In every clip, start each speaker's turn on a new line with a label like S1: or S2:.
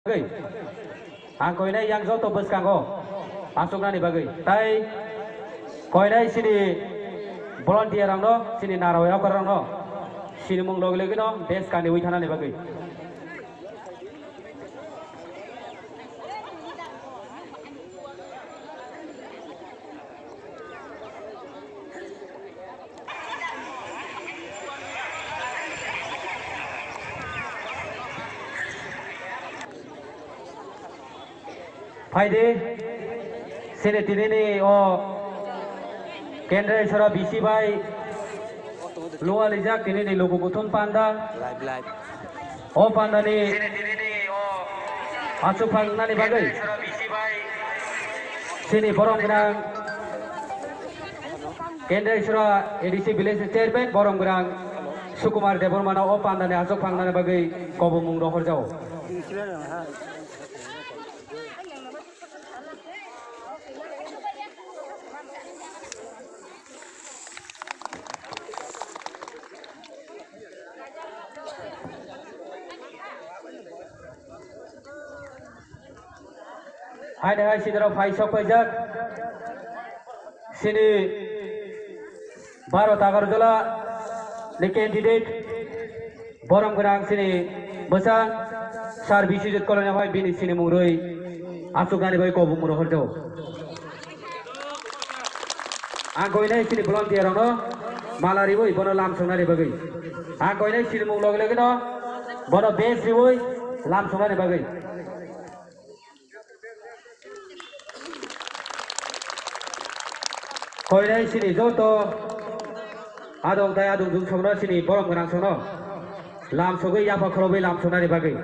S1: bagai ang koinai yang joto beskango asuknani bagai tai koinai sini volunteer rangno sini narawai rangno sini mung logilegi no des kani ui thanani bagai फायदे sini tinini o kendra sara bisi bai luar lijak tinini lugu buton panda o panda ni sini tinini o asu panda ni bagai sini borong gerang kendra sara edisi village chairman borong gerang Sukumar Debormana o panda ni asu panda ni bagai kobumung rohor jauh hai hai sidro phai sok pajak sini 12 Agartala ni candidate borong gerang sini basa sar bisi jut kolanya bhai bini sini muroi asukani bhai kobu muro horjo angkoinai sini volunteer no malari boi bono lam songnani bagai angkoinai sini mung log lagi no bono base boi lam songnani bagai koinai sini joto adong tai adong dung songno sini borong gerang songno lam sogai yapa khrobai lam songnani bagai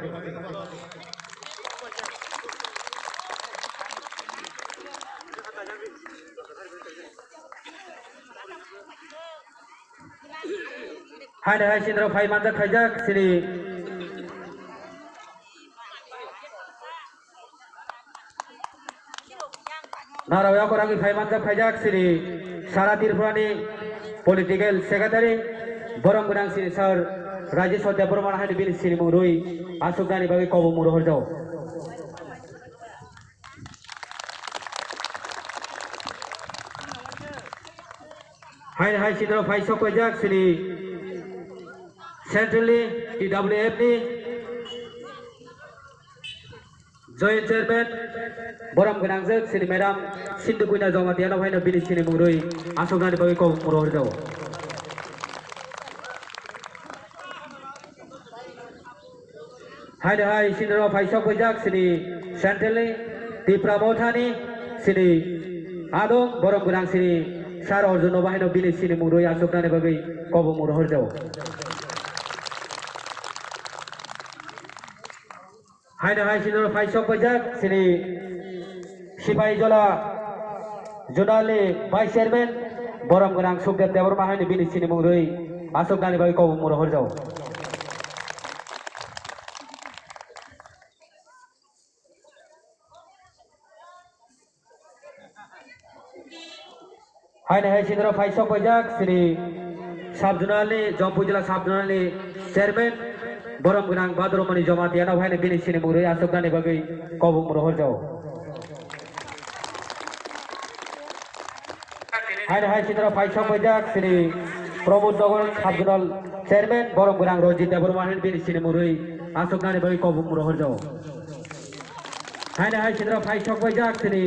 S1: hai sindro phai manjak khaijak sini narawaya korangi phai manjak khaijak sini sara tirpurani political secretary borong gerang sini sir rajesh debormana hai bini sini murui asukdani bagai kobu muro horjau hai sindro phai sok khaijak sini centrally TWF ni joint chairman boram genangjak sini madam Sindu Kuina Jomatiana bhaina bini sini murui asuknani bagai ko muro horjau hai sindro phai sok khaijak sini centrally Tipra Mothani sini adong boram genang sini sar orjono bhaina bini sini murui asuknani bagai ko muro horjau hai sindro phai sok khaijak sini Sipai Jola Jodali Vice Chairman Boram Gerang Sukdev Deborma hai bini sini murui asuknani bagai ko muro horjau hai sindro phai sok khaijak sini Sabjunali Jampui Jila Sabjunali Chairman Boram Gerang Badromani Jomatiana bhaina bini sini murui asuknani bagai ko muro horjau hai sindro phai sok khaijak sini Pramod Dogon Sabjunal Chairman Boram Gerang Rojit Deborma hai bini sini murui asuknani bagai ko muro horjau hai sindro phai sok khaijak sini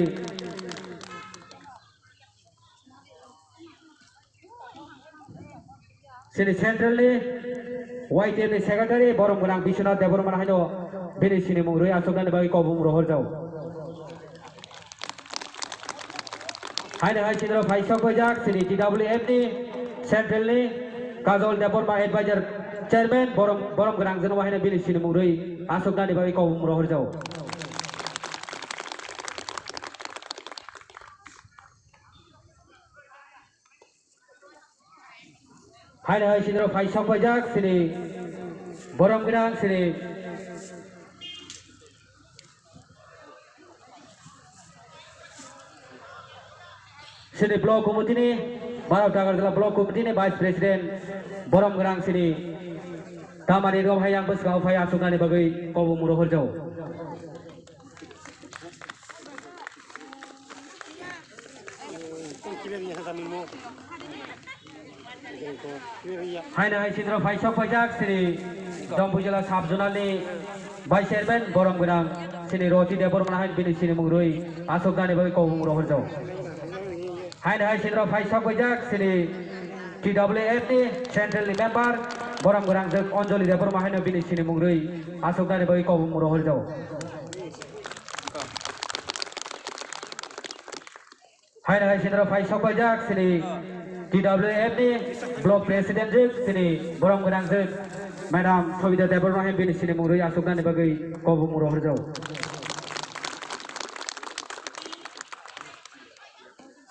S1: sini centrally YTM secretary Boram Gerang Bishnath Deborma hai bini sini murui asuknani bagai ko muro horjau hai sindro phai sok khaijak sini TWF ni centrally Kajol Deborma advisor chairman Boram Gerang Jeno hai bini sini murui asuknani bagai ko muro horjau hai sindro phai sok khaijak sini Boram Gerang sini sini blok committee ni 12 Agartala blok committee ni vice president Boram Gerang sini Tamari Rom hayang beskau faya sungani bagai kau muro horjau. Haina hai sidro faisok pajak sini Dombujala Sabjunali Vice Chairman Borom Gunang sini Roti Debor Manahan bini sini Mungrui Asok Dani bagi kau Mungrohorjo. Haina hai sidro faisok pajak sini TWF ni Central Member Borom Gunang Jek Onjoli Debor Manahan bini sini Mungrui Asok Dani bagi kau Mungrohorjo. Haina hai sidro faisok pajak sini TWF ni Block President Jek sini Borom Gunang Jek Madam Sobida Debor Manahan bini sini Mungrui Asok Dani bagi kau Mungrohorjo.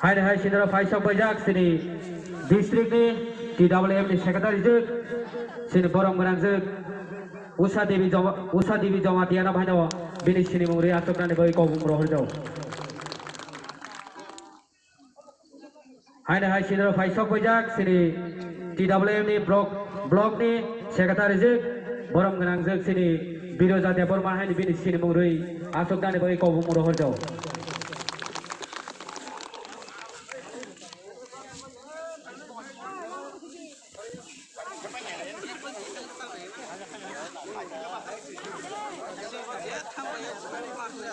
S1: Haina hai sidro faisok pajak sini District ni TWF ni Secretary Jek sini Borom Gunang Jek Usha Devi Jamatiana Bhano bini sini Mungrui Asok Dani bagi kau Mungrohorjo. Haina hai sidro faisok pajak sini TWF ni Block ni Secretary Jek Borom Gunang Jek sini Biroja Debor Manahan bini sini Mungrui Asok Dani bagi kau Mungrohorjo.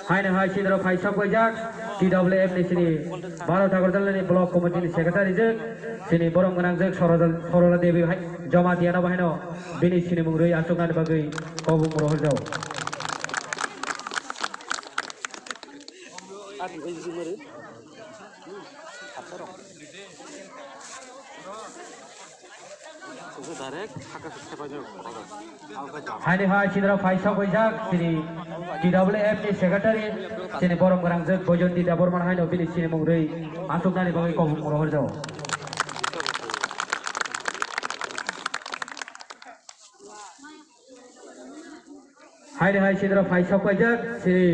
S1: Haina hai sidro faisok pajak TWF ni sini Bharat Agartala ni Block Committee ni Secretary Jek sini Borom Gunang Jek Sorola Devi Jamatiana Bhano bini sini Mungrui Asok Dani bagi kau Mungrohorjo. Haina hai sidro faisok pajak sini TWF ni Secretary sini Borom Gunang Jek Bojonti Debor Manahan bini sini Mungrui Asok Dani bagi kau Mungrohorjo. Haina hai sidro faisok pajak sini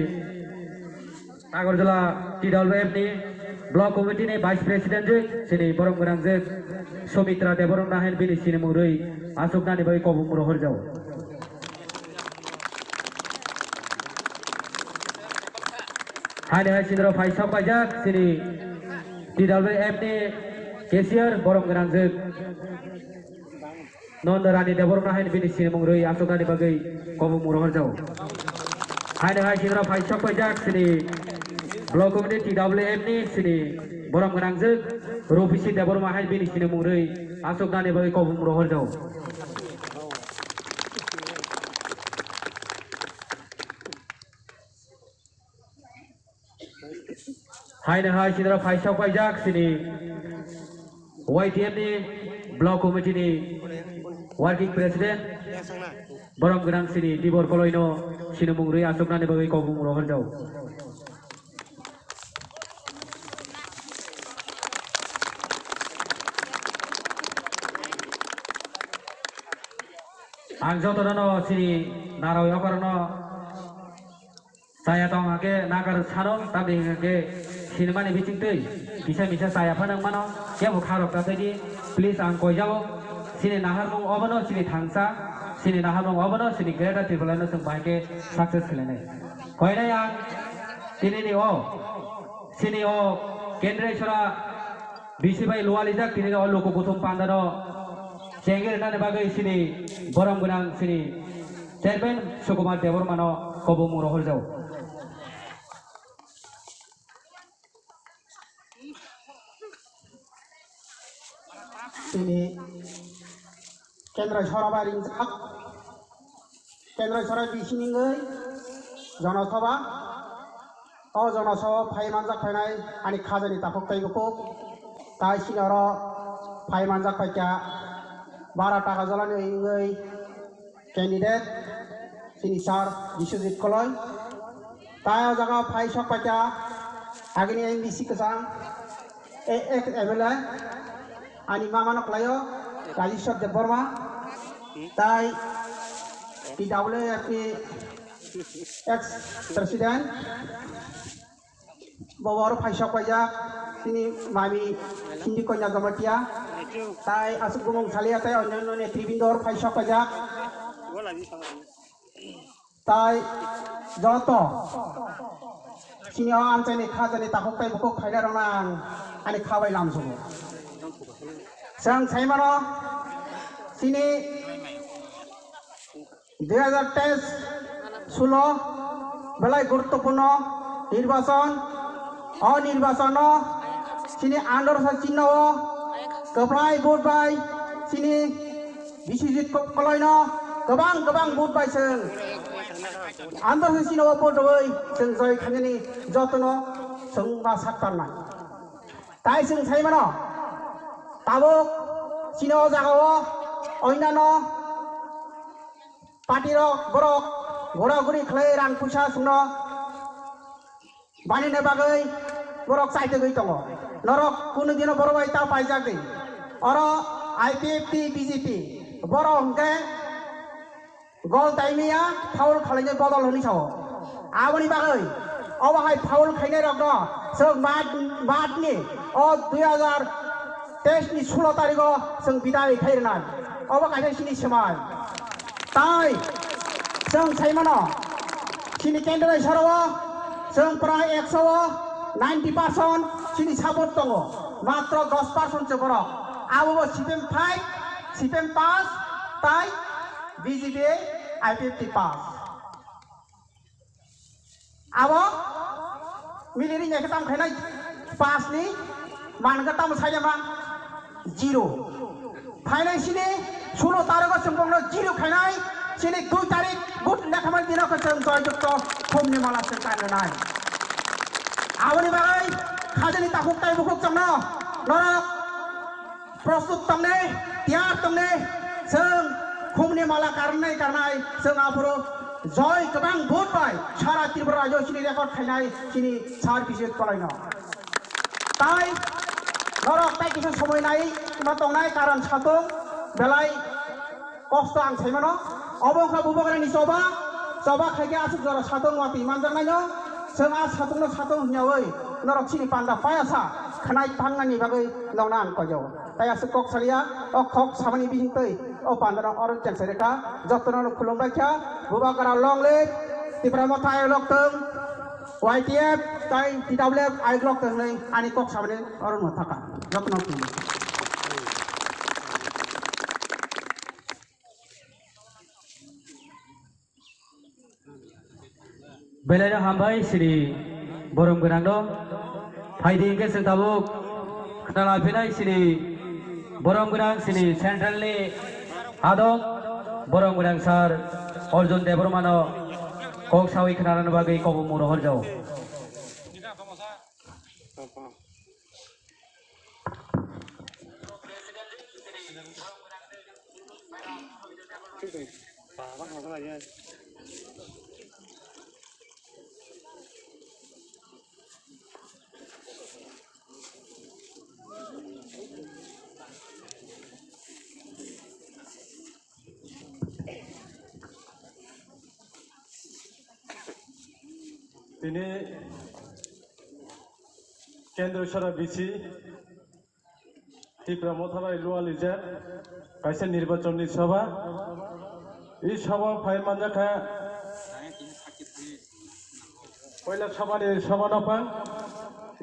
S1: Agartala TWF ni Block Committee ni Vice President Jek sini Borom Gunang Jek Sumitra Debor Manahan bini sini Mungrui Asok Dani bagi kau Mungrohorjo. Haina hai sidro faisok pajak sini TWF ni Cashier Borom Gunang Jek Nondarani Debor Manahan bini sini Mungrui Asok Dani bagi kau Mungrohorjo. Haina hai sidro faisok pajak sini Block Committee TWF ni sini Borom Gunang Jek Rovisi Debor Manahan bini sini Mungrui Asok Dani bagi kau Mungrohorjo. Haina hai sidro faisok pajak sini YTM ni Block Committee ni Working President Borom Gunang sini Dibor Koloino sini Mungrui Asok Dani bagi kau Mungrohorjo. Ang jotono sini Narawi Okarno saya tong ake nagar sano tapi ake cinema ni bincang tu bisa saya panang mano ya bukan rok tadi please ang kau jauh sini nahar mong obano sini thangsa sini nahar mong obano sini Greta Tripolano semua ke sukses kelene kau ini yang sini sini Kendra bisi bai luar lijak sini loko kutum pandano Cengger nane bagai sini Borom Gunang sini Chairman Sukumar Debor Mano kau Mungrohorjo.
S2: Ini Kendra Soraba Rinjak Kendra Soraba Bisininggai Janasaba Janasaba Pai Manjak Painai Ani Khajani Tapok Tai Gupuk Tai Sinara Pai Manjak Paikya 12 টাকা জ্বালানি এই candidate তিনি sir Biswajit Kalai তাই জায়গা phi সক পাইতা আগিনি MBC Kesang এক MLA আনি মামানক লাयो রাজেশ্বর দেববর্মা তাই TWF ni ex president bawa ফাই সক পাইয়া তিনি মামি হিন্দি কন্যা গমটিয়া তাই আসুক গুমং সালিয়া তাই অন্যান্য নেতৃবৃন্দর ফাইসক পাইয়া তাই যত সিনিয়র আনচাইনি খাজানি তাকতাই বুকু খাইলা রনাং ani খাবাই লামসুবো जों साइमानो सिनि 2023 বেলায় গুরুত্বপূর্ণ নির্বাচন অনির্বাচন সিনি আন্দোলন চিহ্ন গোপ্রাय ভোট বাই सिनि बिसिजित कलयन गोबां भोट बाय जों आन्दोलन चिन्ह भोट होय जों जय खाननि जतन जों मा साथारनाय ताइ जों साइमानो ताबुक चिन्ह जागाओ अन्यान्य पार्टीर बरक घोराघुरि खालाय रां फैसा सुनो बानायनो बागै बरक चाइते गई दङ नरक कुनु दिन बर बाय ता पाइजाखै अर आईपीएफटी बीजेपी बर हंके गल टाइमिया फाउल खालायनो बदल होनि साव आबनि बागै अबाहाय फाउल खायनाय रगन जों मादनि 2023 नि 16 तारिखआव जों बिदाय खायरनाय अबा गायनाय सिनि समाय ताइ जों साइमानो सिनि केन्द्र सराव जों प्राय 190% सिनि सापर्ट दङ मात्र 10% सो बरक आबो सिपिएम 5 सिपिएम 5 ताइ बीजेपी आईपीएफटी 5 आबो मिलिरि नेके ताम खायनाय 5 नि मानगा ताम सायमा 0 फाइनाय सिनि 16 तारिखआव जों बंनो 0 खायनाय सिनि 2 तारिख बुट लेखामाय दिनाव जों जयजुक्त फुंनि माला जों गाननाय आबनि बागै खाजनि ताखुक ताइ बुकुक जोंनो नरक प्रस्तुत तंने त्यार तंने जों फुंनि माला गारनाय जों आफोरो जय गोबां भोट बाय सारा त्रिपुरा राज्योआव सिनि रेकर्ड खायनाय सिनि सार बिजित कलायनो ताइ नरक ताइ किसु समय नाय मा तंनाय कारण सातुं बेलाय कष्ट आं साइमानो अबंखा बुबगरानि जबा खायगे आसु जरा सातुं वाति मानजांनायनो जों आ सातुंनो सातुं हियावै नरक सिनि पान्दा पायासा खानाय थांनायनि बागै नौना आं कयौ ताइ आसु कक सालिया अ खक सामानि बिहिंतै अ पान्दाना अरन जेंसेरेखा जतनानो खुलुमबायखा बुबागरा लंले त्रिपुरा मथाय लक्तों YTF ताइ TWF आइ लक्तों नै आनि कक सामानि अरन मथाका जतनानो खुलुम
S1: बेलायनो हामबाय सिरि बरम गोनां दं फायदि इंगे जों ताबुक खोनालाफिनाय सिरि बरम गोनां सिरि सेन्ट्रेलनि आदं बरम गोनां सार अर्जुन देबरमानो कक सावै खोनानो बागै कबु मुरो हरजाव
S3: তিনি केन्द्र सरा बिसि त्रिपुरा मथाबाय लुआलिजार कायसा निर्वाचननि सभा এই सभा फाइ मानजाखा पयला सभानि समानफां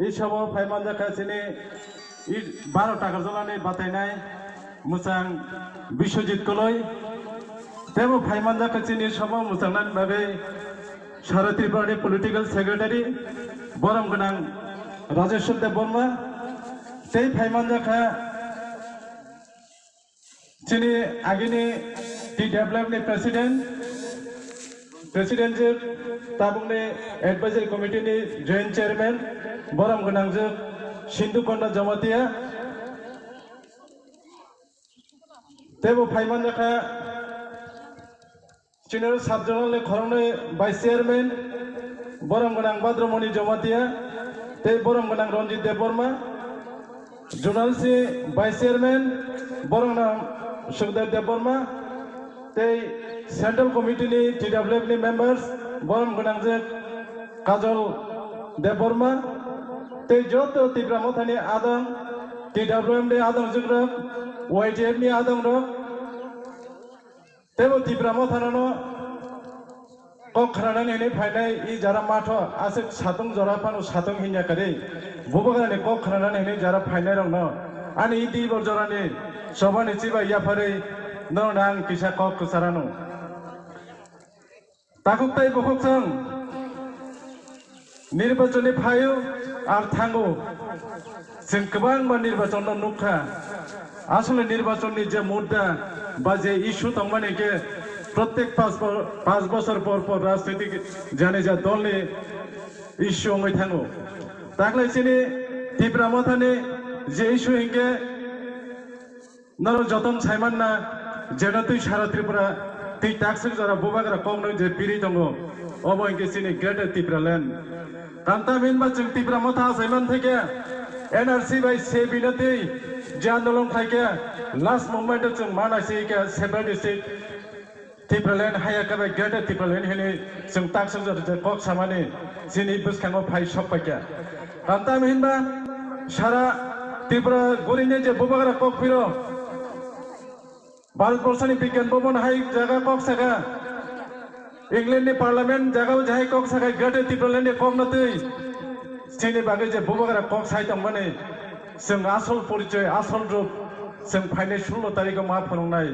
S3: এই सभा फाइ मानजाखा सिनि 12 टाका जनानै बातायनाय मोजां बिश्वजित कलय तेबो फाइ मानजाखा सिनि सभा मोजांनानै बागै सारा त्रिपुरानि पलिटिकल सेक्रेटारि बरम गोनां राजेश्वर देव बर्मा तै फाइमानजाखा सिनि आगिनि TWFनि प्रेसिडेन्ट ताबुंनि एडभाइजरी कमिटिनि जॉइंट चेयरमैन बरम गोनां सिंधु कन्या जमातिया तेबो फाइमानजाखा सिनियर साब जनरल खरंनि वाइस चेयरमैन बरम गोनां भाद्रमणि जमातिया ते बरम गोनां रंजित देव बर्मा जर्नालिस्टनि वाइस चेयरमैन बरम गोनां सुखदेव देव बर्मा ते सेंट्रल कमिटिनि TWFनि मेम्बार्स बरम गोनां काजल देव बर्मा ते जत त्रिपुरा मथानि आदं TWFनि आदं जुग्रक YTFनि आदं रक तेबो Tripura मथानो kok khananan ini fainai I jara matho asik satung jora panu satung hinya kari bubagrani kok khananan ini jara fainai rong no ani I di bor jora ni sobani chiba ya phare no nang kisa kok kusarano takuk tai bokok sang নির্বাচনে ফায়ো আর থাঙ্গো जों गोबां बा নির্বাচন नुखा আসলে নির্বাচননি যে মুদ্রা বা যে ইস্যু দংমানে কে প্রত্যেক 5 বছর পর পর রাজনৈতিক জানে যা দলনি ইস্যু হই থাঙ্গো তাকলাই চিনি তীব্র মথানে যে ইস্যু হিংকে নর যতন সাইমান না যেন তুই সারা ত্রিপুরা তুই টাক্সিক যারা বুবাগ্রা কম নয় যে পিরি দङ অবো হিংকে চিনি গ্রেটার ত্রিপুরা ল্যান্ড কান্তামিনবা जों তীব্র মথা সাইমান থেকে एनआरसी बाय से बिनती जे आंदोलन थाइके लास्ट मोमेंट जों मानासि के सेपारेटिस्ट टिप्रालेन हाया का गेट टिप्रालेन हेनि जों टाक्स जे कक सामानि जिनि बुसखांगो फाइ सपाइके कान्तामिनबा सारा ত্রিপুরা গরিনে যে বুবাগ্রা কক ফিরো ভারতবর্ষনি বিজ্ঞান ভবন হাই জায়গা কক সাগা इंग्लैंडनि पार्लियामेंट जागाव जाहाय कक सागा गेट टिप्रालेन कक नतै जोंनि बागै जे बुबाग्रा कक साइदं माने जों आसल परिचय आसल रूप जों फाइनाय 16 तारिखआव मा फोरोंनाय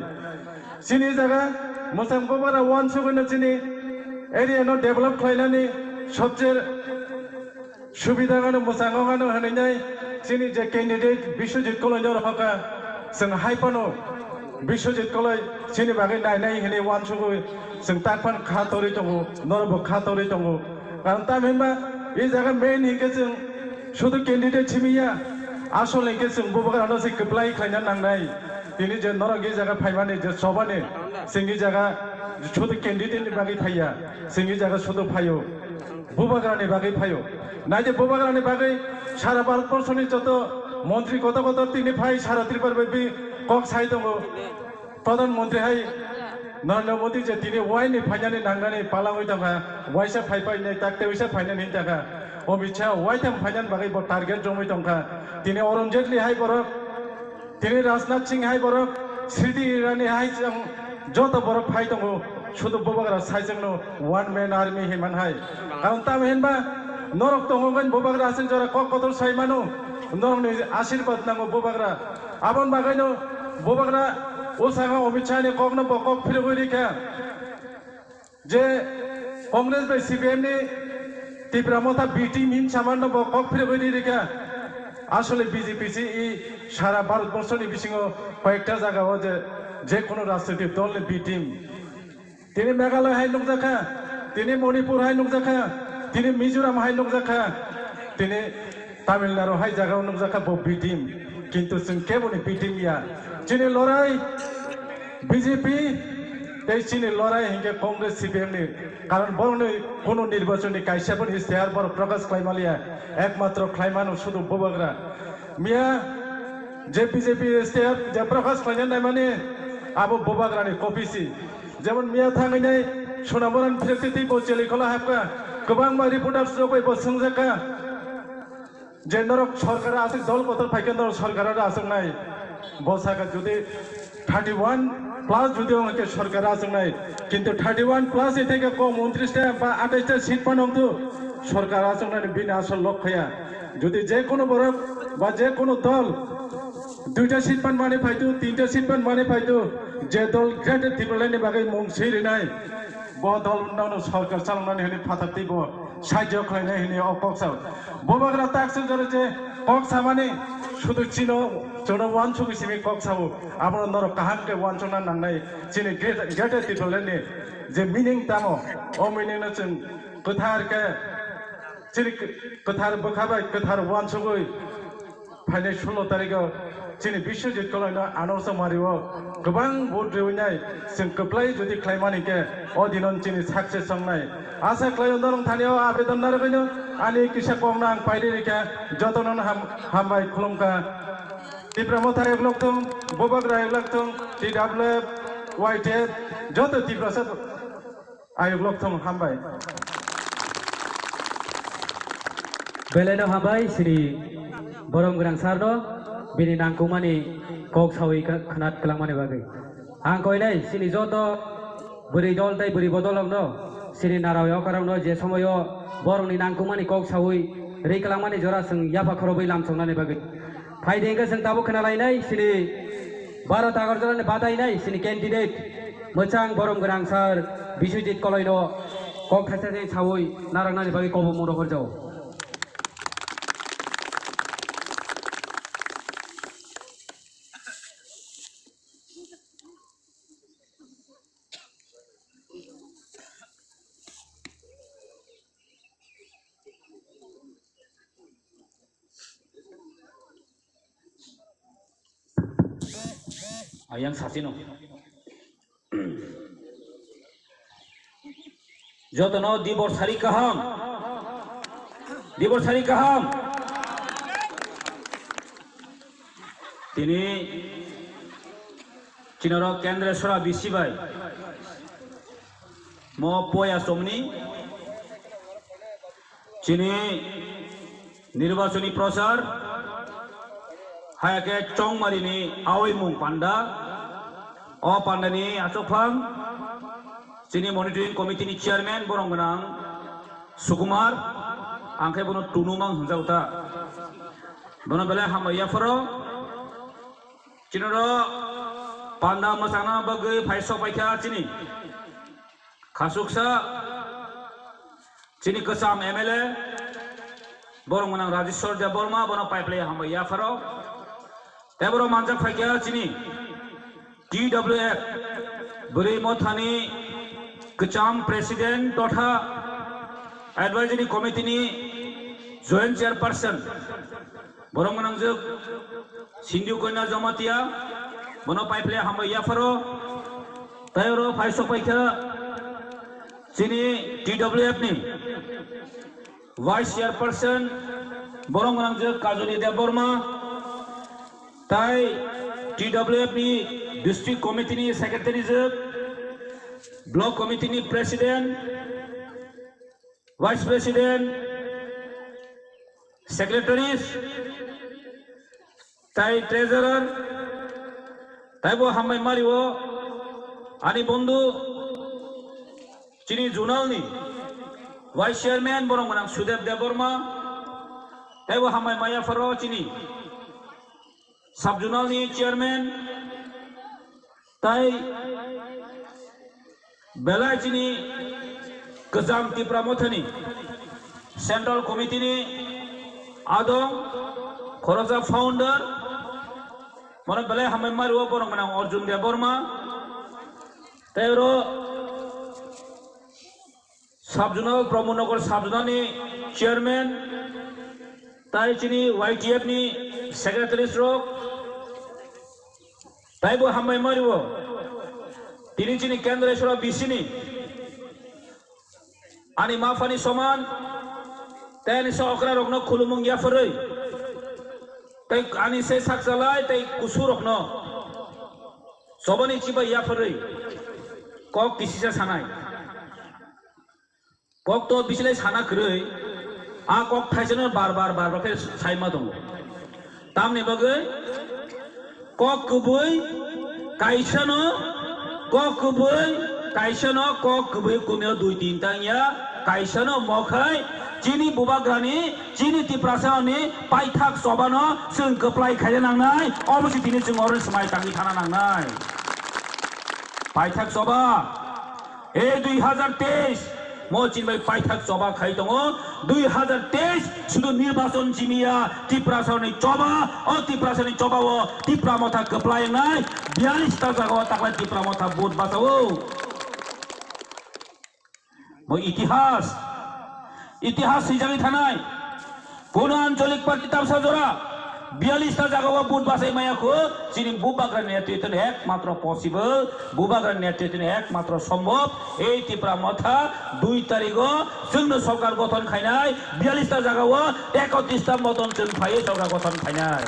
S3: जोंनि जागा मोजां बुबाग्रा वान सुगैनो जोंनि एरियानो डेभेलप खालायनानै सबसे सुबिदागानो मोजाङानो होनाय जोंनि जे कैंडिडेट बिश्वजित कलेजर हका जों हाइपानो बिश्वजित कलेज जोंनि बागै नायनाय होनाय वान सुगै जों ताकफान खातरि दङ नरबो खातरि दङ कारण तामिनबा ये जगह मेन हिंगे जों शुद्ध कैंडिडेट छिमिया आसल हिंगे जों बुबाग्रानो से कप्लाय खायना नांनाय दिनै जे नरगे जगह फाइमाने जे सबाने जोंनि जगह शुद्ध कैंडिडेटनि बागै फाया जोंनि जगह शुद्ध फायो बुबाग्रानि बागै फायो नाय जे बुबाग्रानि बागै सारा भारतबर्षनि जत मन्त्रि कत कत तिनि फाय सारा त्रिपुरा बे कक साइ दङ प्रधानमन्त्री हाय नरेंद्र मोदी जे दिनै वाइनि फाइनानै नांनानै पालाङै दङा वाइसा फाइफाइनाय ताकते वाइसा फाइनानै दङा अमित शाह वाइथाम फाइनान बागै ब टार्गेट जमै दङा दिनै अरुण जेटली हाय बरक दिनै राजनाथ सिंह हाय बरक स्मृति ईरानी हाय जों जत बरक फाइ दङ शुद्ध बुबाग्रा साइजोंनो वन मैन आर्मी हेमान हाय कारण तामहेनबा नरक दङगोन बुबाग्रा जों जरा कक कतर साइमानो नरकनि आशीर्वाद नांगौ बुबाग्रा आबन बागैनो बुबाग्रा ओसागा अमित शाह ने कक न बकक फिरगोरिका जे कांग्रेस बाय सीपीएम ने ত্রিপুরা মথা বিটি মিন সামান্য বকক फिरगोरिका আসলে বিজেপি সি সারা ভারতবর্ষনি বিসিङ কয়েকটা জায়গাও যে কোনো রাজনৈতিক দলनि বিটিম তিনি মেঘালয় হাই নুকজাখা তিনি মণিপুর হাই নুকজাখা তিনি মিজোরাম হাই নুকজাখা তিনি তামিলনাडु हाय জায়গাও নুকজাখা ব বিটিম কিন্তু जों केबोनि बिटिम या जोंनि लड़ाई बीजेपी जोंनि लड़ाई हिंगे कांग्रेस सीपीएम नि कारण बरनि कोनो निर्वाचननि कायसाफोर इस्तेहार बर प्रकाश क्लाइमालिया एकमात्र क्लाइमानो शुद्ध बुबाग्रा मिया जे बीजेपी इस्तेहार जे प्रकाश क्लाइनाय माने आबो बुबाग्रानि कपिसि जेमन मिया थांगैनाय सोनामरान फेक्टरि बचेलि खला हाबका गोबां मा रिपर्टार्स जबै बसंजाका जे नरक सरकार आसे दल कतर फाइके नरक सरकार आसंनाय बसाका जुदि 31+ जुदि उनके सरकार आसंनाय किंतु 31+ থেকে কম 29টা বা 28টা সিট পানंतु सरकार आसंनाय बिना आसल लक्ष्या जुदि जे कोनो बरक बा जे कोनो दल 2টা সিট पान माने फाइतु 3টা সিট पान माने फाइतु जे दल ग्रेटर टिप्रालेनि बागै मुं सिरिनाय ब दल नावनो सरकार चालांनानै होनि फाथाति ब साहाय्य खालायनाय होनि अकक्साव बुबाग्रा ताक्स जरे जे कक सामाने शुद्ध चिनो जोनो वान सुगिसिमि कक साव आबो नर काहांके वान चना नांनाय चिनि गेट टिप्रालेनि जे मिनिं तामो ओ मिनिं न जों गोथारके चिनि गोथार बखाबाय गोथार वान सुगै फाइनाय 16 तारिखआव चिनि बिश्वजित कलेजनो आनर्स मारियो गोबां भोट रेवनाय जों कप्लाय जुदि क्लाइमानिके अदिनन चिनि सक्सेस संनाय आशा क्लाइन्दरं थानियाव आवेदन नारगैनो आनि किसा कमना आं पाइरिका जतनन हामबाय खुलुमका ত্রিপুরা মথা एकलक्तम बुबाग्रा एकलक्तम टिडब्ल्यूएफ वाइटेड जत ত্রিপুরা सात आयकलक्तम हामबाय
S1: बेलायनो हाबाय श्री बरम गोनां सारनो बिनि नांगौमानि कक सावै खोनात खालामनानै बागै आं कयनाय सिनि जत बोरै दल दाय बोरै बदल दं sini naraweo karang no je somoyo borong ni nangkumani kok sawi rekelamani jora seng yapa khorobai lamsongnani bagai faidengka seng tabu kenalainai sini Bharat Agartala badainai sini candidate mochang borong gerang sar Biswajit Koloino kok thasai sawi narangnani bagai kobo muro horjau ayang sasino jotono dibor sari kaham tini Cinoro Kendreswara Bisibai mo poya somni chini nirbachoni prochar hayake chongmarini aoimung panda o pandani achokphang chini monitoring committee ni chairman borong ganang Sukumar angke bono tunumang hunjauta bono bela hamaya foro Cinoro panda masana bagai paiso paikha chini khasuksa chini kesam MLA borong ganang Rajeshwar Deborma bono paiple hamaya foro teboro manjak paikha chini TWF beri mothani kecam presiden totha advisory committee ni joint chairperson borong manang juk Sindhu Koina Jamatia bono paiple hamaya faro tayoro paiso paikha chini TWF ni vice chairperson borong manang juk Kajoli Deborma tai TWF ni district committee ni secretary juk block committee ni president vice president secretaries tai treasurer tai bo hamai mariwo ani bondhu chini zonal ni vice chairman borong manang Sudev Deborma tai bo hamai maya faro chini sub zonal ni chairman tai belai chini Kejam Tipra Mothani Central Committee ni Adong Khoroja founder mana belai hamai maru borong manang Arjun Deborma tayro Subjonal Pramonagar Subjonal ni chairman tai chini YTF ni secretary stroke tai bo hamai maru tini chini Kendreswara Bisini ani mafani soman tani sa okra rokno khulumung ya forei tai ani se saksalai tai kusu rokno sobani chiba ya forei kok kisisa sanai kok to bisilai sana krei a kok thaisano bar ke saima dong tamni bagai kok kubui kaisano kok kubui kaisano kok kubui kumyo 2-3 tangya kaisano mokhai chini bubagrani chini tiprasani paithak sobano sung keplai khaya nangnai obosi tini sung oren smai tangi thana nangnai paithak soba e 2023 mo chinbai paithak soba khai tongo 2023 sudu nirbachon jimiya tiprasani choba o tiprasani choba o tipramotha keplai nai 42 ta jaga taklai tipramotha bot basao mo ইতিহাস হিসাবে থানায় কোন আঞ্চলিক party তামসা জোড়া 42টা জায়গা বুট বাসাই মায়াকো যিনি বুবাগ্রার নেতৃত্বে একমাত্র পসিবল বুবাগ্রার নেতৃত্বে একমাত্র সম্ভব এই ত্রিপুরা মথা 2 তারিখ जोंनो সরকার গঠন খাইনাই 42টা জায়গাও 31টা মতন जों ফাইয়ে সরকার গঠন খাইনাই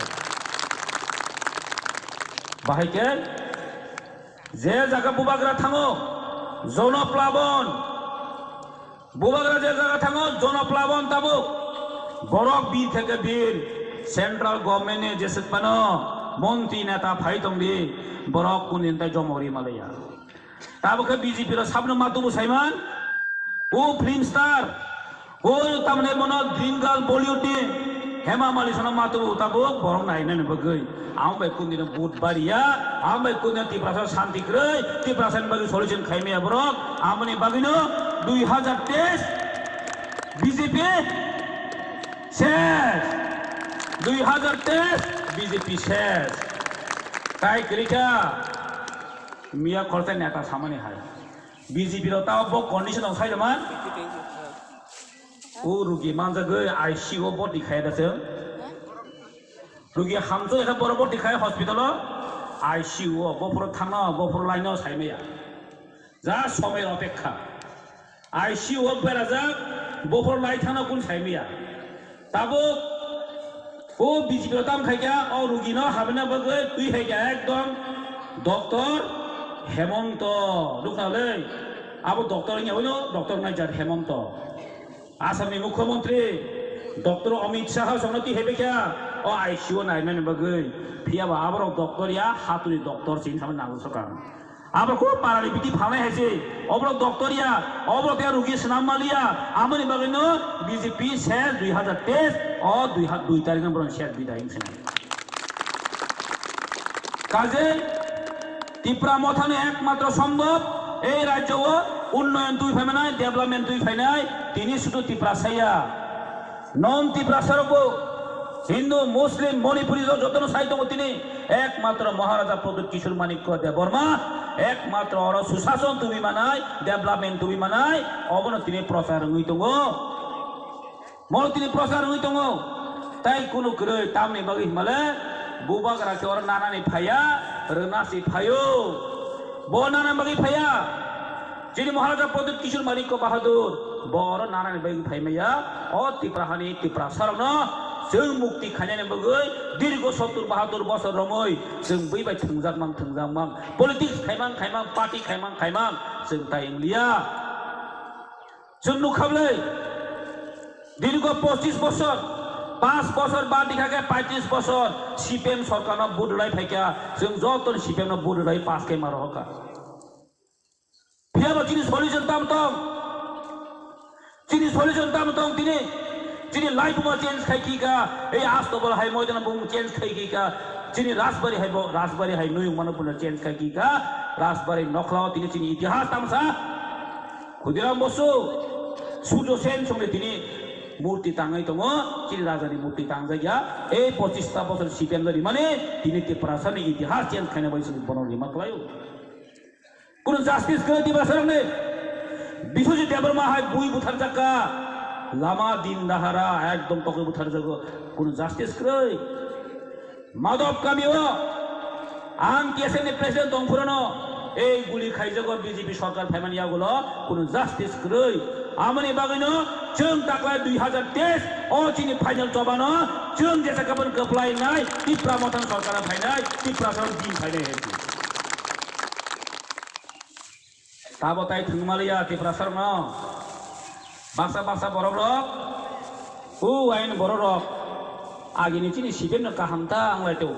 S1: বাহাইকে যে জায়গা বুবাগ্রা থাঙো জনপ্লাবন বুবাগ্রা যে জায়গা থাঙো জনপ্লাবন তাবো বরক বীর থেকে বীর সেন্ট্রাল গভর্নমেন্টে যেসে পানো মন্ত্রী নেতা ফাইতংদি বরক কুনিনতাই জমহরি মালয়া তাবকে বিজেপি র সাবনো মাতুবু সাইমান
S4: ও ফিল্ম স্টার ও তামনে মনো green girl Bollywood ni Hema Malini সনা মাতো তাবো বরং নাইনে বগৈ আম বাই কুন্দিনা বুধবারিয়া আম বাই কুন্দিনা ত্রিপুরা শান্তি ক্রৈ ত্রিপুরা বাগি সলিউশন খাইমে বরক আমনি বাগিনো 2023 বিজেপি শেষ 2023 বিজেপি শেষ তাই করিকা মিয়া খরচা নেতা সামনে হায় বিজেপির তাও ব কন্ডিশনাव সাইদমান ও রুগী মানজাগৈ আইসিইউ ভর্তি খাই আছে রুগী হামজো একা বড় ভর্তি খাই হসপিটাল আইসিইউ বপুর থানা বপুর লাইনাव সাইমেয়া যা সময়ের অপেক্ষা আইসিইউ বেড়া যাক বপুর লাই থানা কোন সাইমেয়া তাবো ও বিজেপির দাম খাইকা ও রুগী ন হাবেনা বগৈ তুই খাইকা একদম ডক্টর হেমন্ত রুকনালে আবো ডক্টর হইলো ডক্টর নাইজার হেমন্ত आसामनि मुख्यमंत्री डॉक्टर अमित शाह संगति हेबेका ओ आईसीयू नायमेन बगै फियाबा आबर डॉक्टर या हातुनि डॉक्टर सिन सामने नागु सरकार आबर को पारानि बिदि फानाय हायसे अब्र डॉक्टर या अब्र त्या रुगि सनाम मालिया आमनि बगैनो बीजेपी से 2023 और 2 तारिख नंबर शेयर बिदाय हिंसन काजे ত্রিপুরা মথানে একমাত্র সম্ভব এই রাজ্য উন্নয়ন দুই ফাইনাই ডেভেলপমেন্ট দুই ফাইনাই তিনি শুধু ত্রিপুরা সাইয়া নন ত্রিপুরা সরব হিন্দু মুসলিম মণিপুরী যতন সাহিত্য তিনি একমাত্র মহারাজা প্রদ্যুৎ কিশোর মানিক্য দেববর্মা একমাত্র অর সুশাসন তুমি মানাই ডেভেলপমেন্ট তুমি মানাই অবন তিনি প্রচার হই দङ মন তিনি প্রচার হই দङ তাই কোনো করে তামনি বাগি হিমালে বুবাগরা কে অর নানানি ফায়া রনাসি ফায়ো বনানা বাগি ফায়া যিনি মহারাজা প্রদ্যুৎ কিশোর মানিক্য বাহাদুর বড় নানানি বাগি ফাইমায়া অ ত্রিপুরাহানি ত্রিপুরা सरन जों मुक्ति खायनायनि बगै दीर्घ 70-72 বছর रमै जों बैबाय थोंजागमां पलिटिक्स खायमां पार्टी खायमां जों ताइमलिया जों नुखाबलै दीर्घ 25 বছর 5 বছর বাদ দিখাকে 35 বছর সিপিএম সরকারನ বুডলাই ফাইকা जों যতন সিপিএম বুডলাই পাস কে মার হকা ফিয়াবা যিনি সলিউশন দাম তং যিনি লাইফ মো চেঞ্জ খাইকিকা এই আস্তবল হাই ময়দান বুম চেঞ্জ খাইকিকা যিনি রাজবাড়ি হাই নুই মনপুর চেঞ্জ খাইকিকা রাজবাড়ি নখলাও তিনি ইতিহাস তামসা ক্ষুদিরাম বসু সূর্য সেন সঙ্গে তিনি মূর্তি টাঙাই দङ যিনি রাজানি মূর্তি টাঙাইয়া এই 25টা বছর সিপিএম ধরি মানে তিনি ত্রিপুরাসানি ইতিহাস চেঞ্জ খাইনা বইছে বনরি মাকলায়ু কোন জাস্টিস করে দিবা সরনে বিশ্বজিৎ দেববর্মা হাই বুই বুথার জাকা লামা দিন দাহারা একদম তকে বুথার জাগো কোন জাস্টিস করে মাধব কামিও আং কেসেনি প্রেসিডেন্ট দংফুরানো এই গুলি খাইজাগো বিজেপি সরকার ফাইমানিয়া গুলো কোন জাস্টিস করে আমনি বাগैनो जों दाख्लै 2023 अ चिनि फाइनाल चबानो जों जेसा गाबोन गोप्लायनाय त्रिपुरा मथान सरकारा फाइनाय त्रिपुरा सरकार दिन फाइनाय हेसि ताबताय थुंगमालिया त्रिपुरा सरनो बासा बररक उ आइन बररक आगिनि चिनि सिपेन काहामता आंलायतो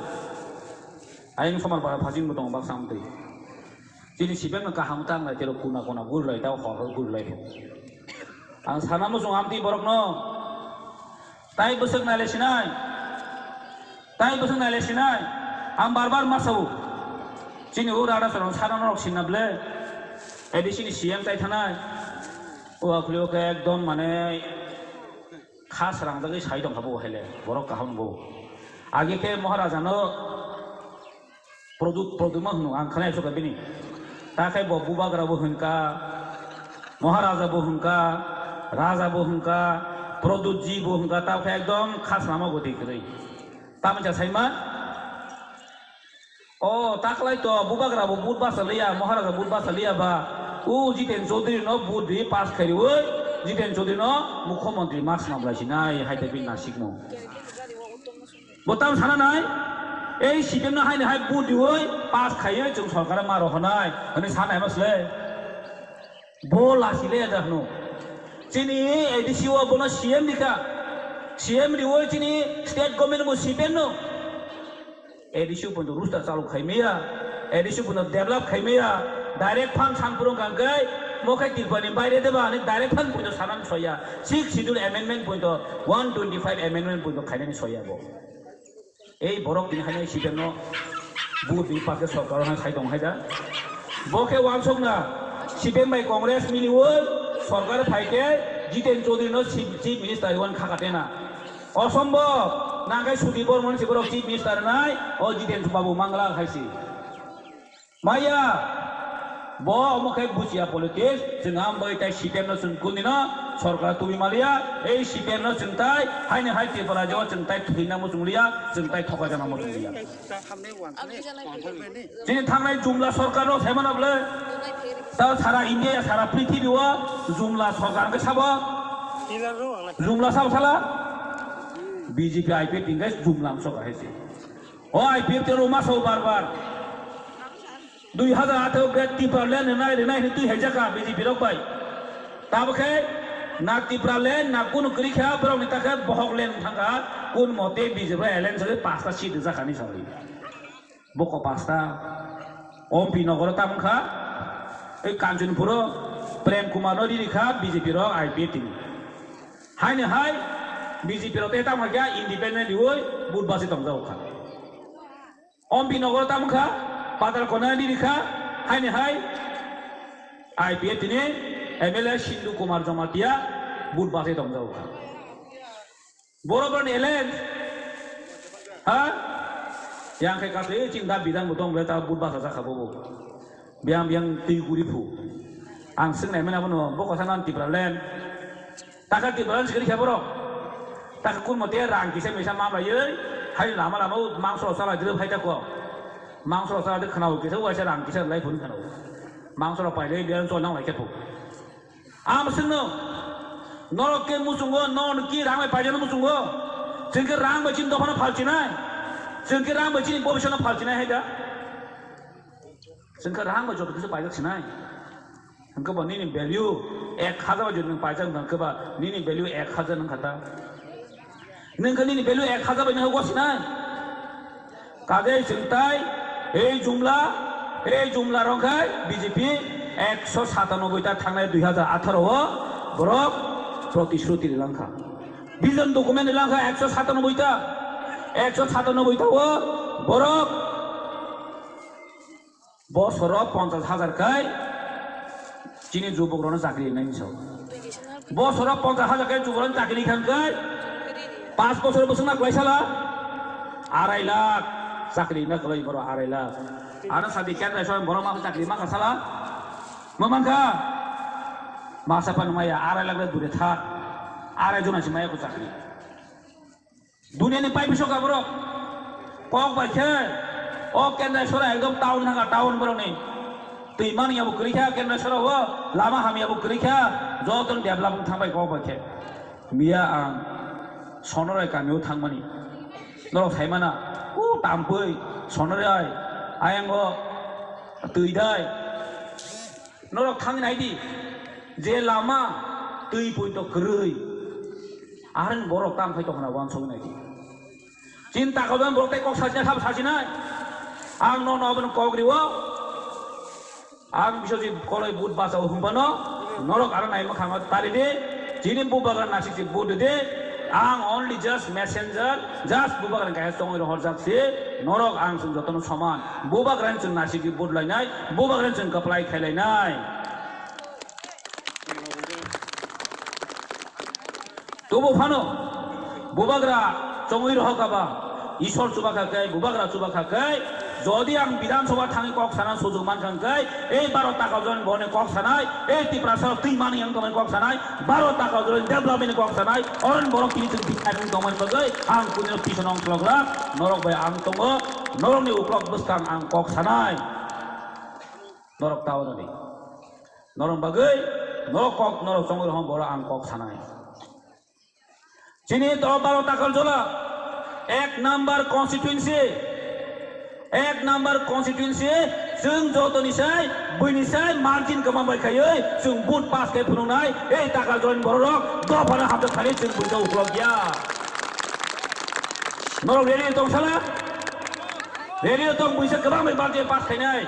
S4: आइन समार बारा फाजिं दङ बाक्सामदै चिनि सिपेन काहामता आंलायतो कुना गुरलाय दाव हर गुरलाय आं सानामो जों आमति बरकनो ताइ बोसोर नायलेसिनाय आं बार मासाव चिनि उ राडा सरन सानानो रक्सिनाब्ले एदिसिनि सीएम ताइ थानाय ও আপলিওকে একদম মানে খাস রাংদাগে সাই দং খাবো হেলে বড় কাহাম বো আগেকে মহারাজানো প্রদুমা হনু আং খানাই সকা বিনি তাকাই ববু বাগরাবো হনকা মহারাজাবো হনকা রাজাবো হনকা প্রদুজি বো হনকা তাকে একদম খাস নামা গতি করে তামজা সাইমা ও তাকলাই তো বুবাগরাবো বুট বাসালিয়া মহারাজা বুট বাসালিয়া বা ও জিতেন চৌধুরী ন বুদ্ধি পাস খাই ওই জিতেন চৌধুরী ন মুখ্যমন্ত্রী মার্কস নামলাইছি নাই হাইতে বিন নাসিকনো বতাম সানা নাই এই সিপিএম না হাইনে হাই বুদ্ধি ওই পাস খাইয়ে जों সরকারে মার হনাই মানে সানাই মাসলে বল আসিলে দেখনো চিনি এডিসিও বনা সিএম দিকা সিএম রি ওই চিনি স্টেট গভর্নমেন্ট মো সিপিএম নো এডিসিও পন্ত রুস্টা চালু খাইমেয়া এডিসিও পন্ত ডেভেলপ খাইমেয়া डायरेक्ट फान सानपुरं गांगै mokai tirpani bayre deba ani direct han point sanan soya 6 schedule amendment point 125 amendment point khainani soya bo ei borok tin khainai sibem no bu bi pake sarkar han sai dong haida boke wangsok na sibem bai congress miliwol sarkar phaite jiten chaudhary no chief minister wan khakate na অসম্ভব Nagai Sudip Barman সেগুলো chief minister নাই ও জিতেন্দ্র বাবু মাংলা খাইছি মাইয়া ব অমুকে বুঝিয়া politics जों আমবাই তাই সিপিএম ন जों কুনি না সরকার তুমি মালিয়া এই সিপিএম ন जों তাই হাইনে হাই ত্রিপুরা যাও जों তাই থুইনা মুজুলিয়া जों তাই ঠকা জানা মুজুলিয়া যিনি থাংনাই জুমলা সরকার ন হেমানাবলে তা সারা ইন্ডিয়া সারা পৃথিবীও জুমলা সরকারকে সাবা জুমলা সাব সালা BJP IPF tinggal jumlah sokar hesi. Oh IPF terus masuk barbar. 2008 ke tipralen renai itu hejaka BJP rok bai. Tapi ke nak tipralen nak kun kerja berang ni tak ke bohong len thangga kun mote BJP elen sore pasta seat zakani sori. Boko pasta. Om Pinogor tamkha. Kanjunpuro Prem Kumar no dirikha BJP rok IPF ting. Hai ne hai. BJP rok teh tamkha kya independent diwoi budbasi tongzau kha. Om Pinogor tamkha Padal kona dirikha hai ne hai IPF tini MLA Shindu Kumar Jamatia budbasi tongzau kha. Boroban elen ha yang kai kase cinta bidang butong beta budbasa sa khabobo. Biang tiguri phu. Ang sing nai mana bono boko sanan tibralen. Taka tibralen sekali khaboro. Tak kun mote rang kise mesa mamla ye hai lama mangso sala dire hai takko mangso sala de khanau kise wa sa rang kise lai phun khanau mangso pai le bian so nang lai ke phu am singno norok ke musungo non ki rang pai jana musungo singke rang bachin do phana phalchinai singke rang bachin bobishona phalchinai hai da singke rang bajo kise pai jachinai hangka ba ni value 1000 bajo nang pai jang hangka ba ni value 1000 nang khata नोंखौनि भेलु 1000 बायनो होगासिनो काजे जोंताय এই জুমলা রংখাই BJP 197 টা থাংনাय 2018 বরক প্রতিশ্রুতি লাংখা vision document লাংখা 197 টা 197 টা বরক বছর 50000 কাই চিনি যুবকরণ চাকরি নাইনি সব বছর 50000 কাই যুবকরণ চাকরি খানকাই 5 বছর বছর না কয়সালা 2.5 লাখ চাকরি না কই বড় 2.5 লাখ আর সাদি কেন সব বড় মা চাকরি মা কাসালা মামানকা মাসা পান মায়া 2.5 লাখ দূরে থাক 2.5 জন আছে মায়া কো চাকরি দুনিয়ানি পাই বিশ কা বড় কক বাইছে ও কেন সরা একদম টাউন থাকা টাউন বড় নেই তুই মানি আবু করিখা কেন সরা ও লামা হামি আবু করিখা যতন ডেভেলপ থাকবাই কক বাইছে মিয়া আং সনরাই গামিও থাকমানি নরক থাইমানা ও তামপৈ সনরাই আয়াঙ্গ তৈদাই নরক থাঙি নাইদি যে লামা তৈ পইত গ্রৈ আরেন বরক তাম ফাইত হনা ওয়ান সং নাইদি চিন্তা করবেন বরক তাই কক সাজিনা খাব সাজিনাই আং ন নবন কগ্রিও আং বিশ্বজিৎ কলই বুট বাসাও হুমবানো নরক আর নাইমা খামা তারিদে জিনি বুবাগান নাসিক বুট দে ang only just messenger just bubagran kaya song ro horjak se norok ang sung jotono saman bubagran chung nasiki budlai nai bubagran chung kaplai khailai nai tobo phano bubagra chongoi ro hokaba ishor chubaka kai bubagra chubaka kai যদি আং বিধানসভা থাঙি cock সানা সুযোগ মানখান গাই এই 12 টাকা জন বনে cock সানাই এই ত্রিপুরা তুই মানি আং কমেন কক সানাই 12 টাকা জন ডেভেলপমেন্ট কক সানাই অরন বড় কিনি তুই বিখানি কমেন কই আং কুনির পিছন অংশ লগলা নরক বাই আং তঙ্গ নরকনি উপলক বস্তাং আং কক সানাই নরক তাওনি নরম বাগৈ নরক কক নরক সঙ্গ রহম বড় আং কক সানাই চিনি 12 টাকার জলা 1 নাম্বার কনস্টিটিউয়েন্সি 1 নাম্বার কনস্টিটিউয়েন্সি जों जतनिसाय बयनिसाय मार्जिन कमाबाय खायो जों बुट पास खाय फुनुनाय এই টাকা জয়েন বড় দফানা হাতে খালি जों बुटआव उपलब्ध गैया नरक रेडी दं साला रेडी दं बैसो गोबां बारजे पास खायनाय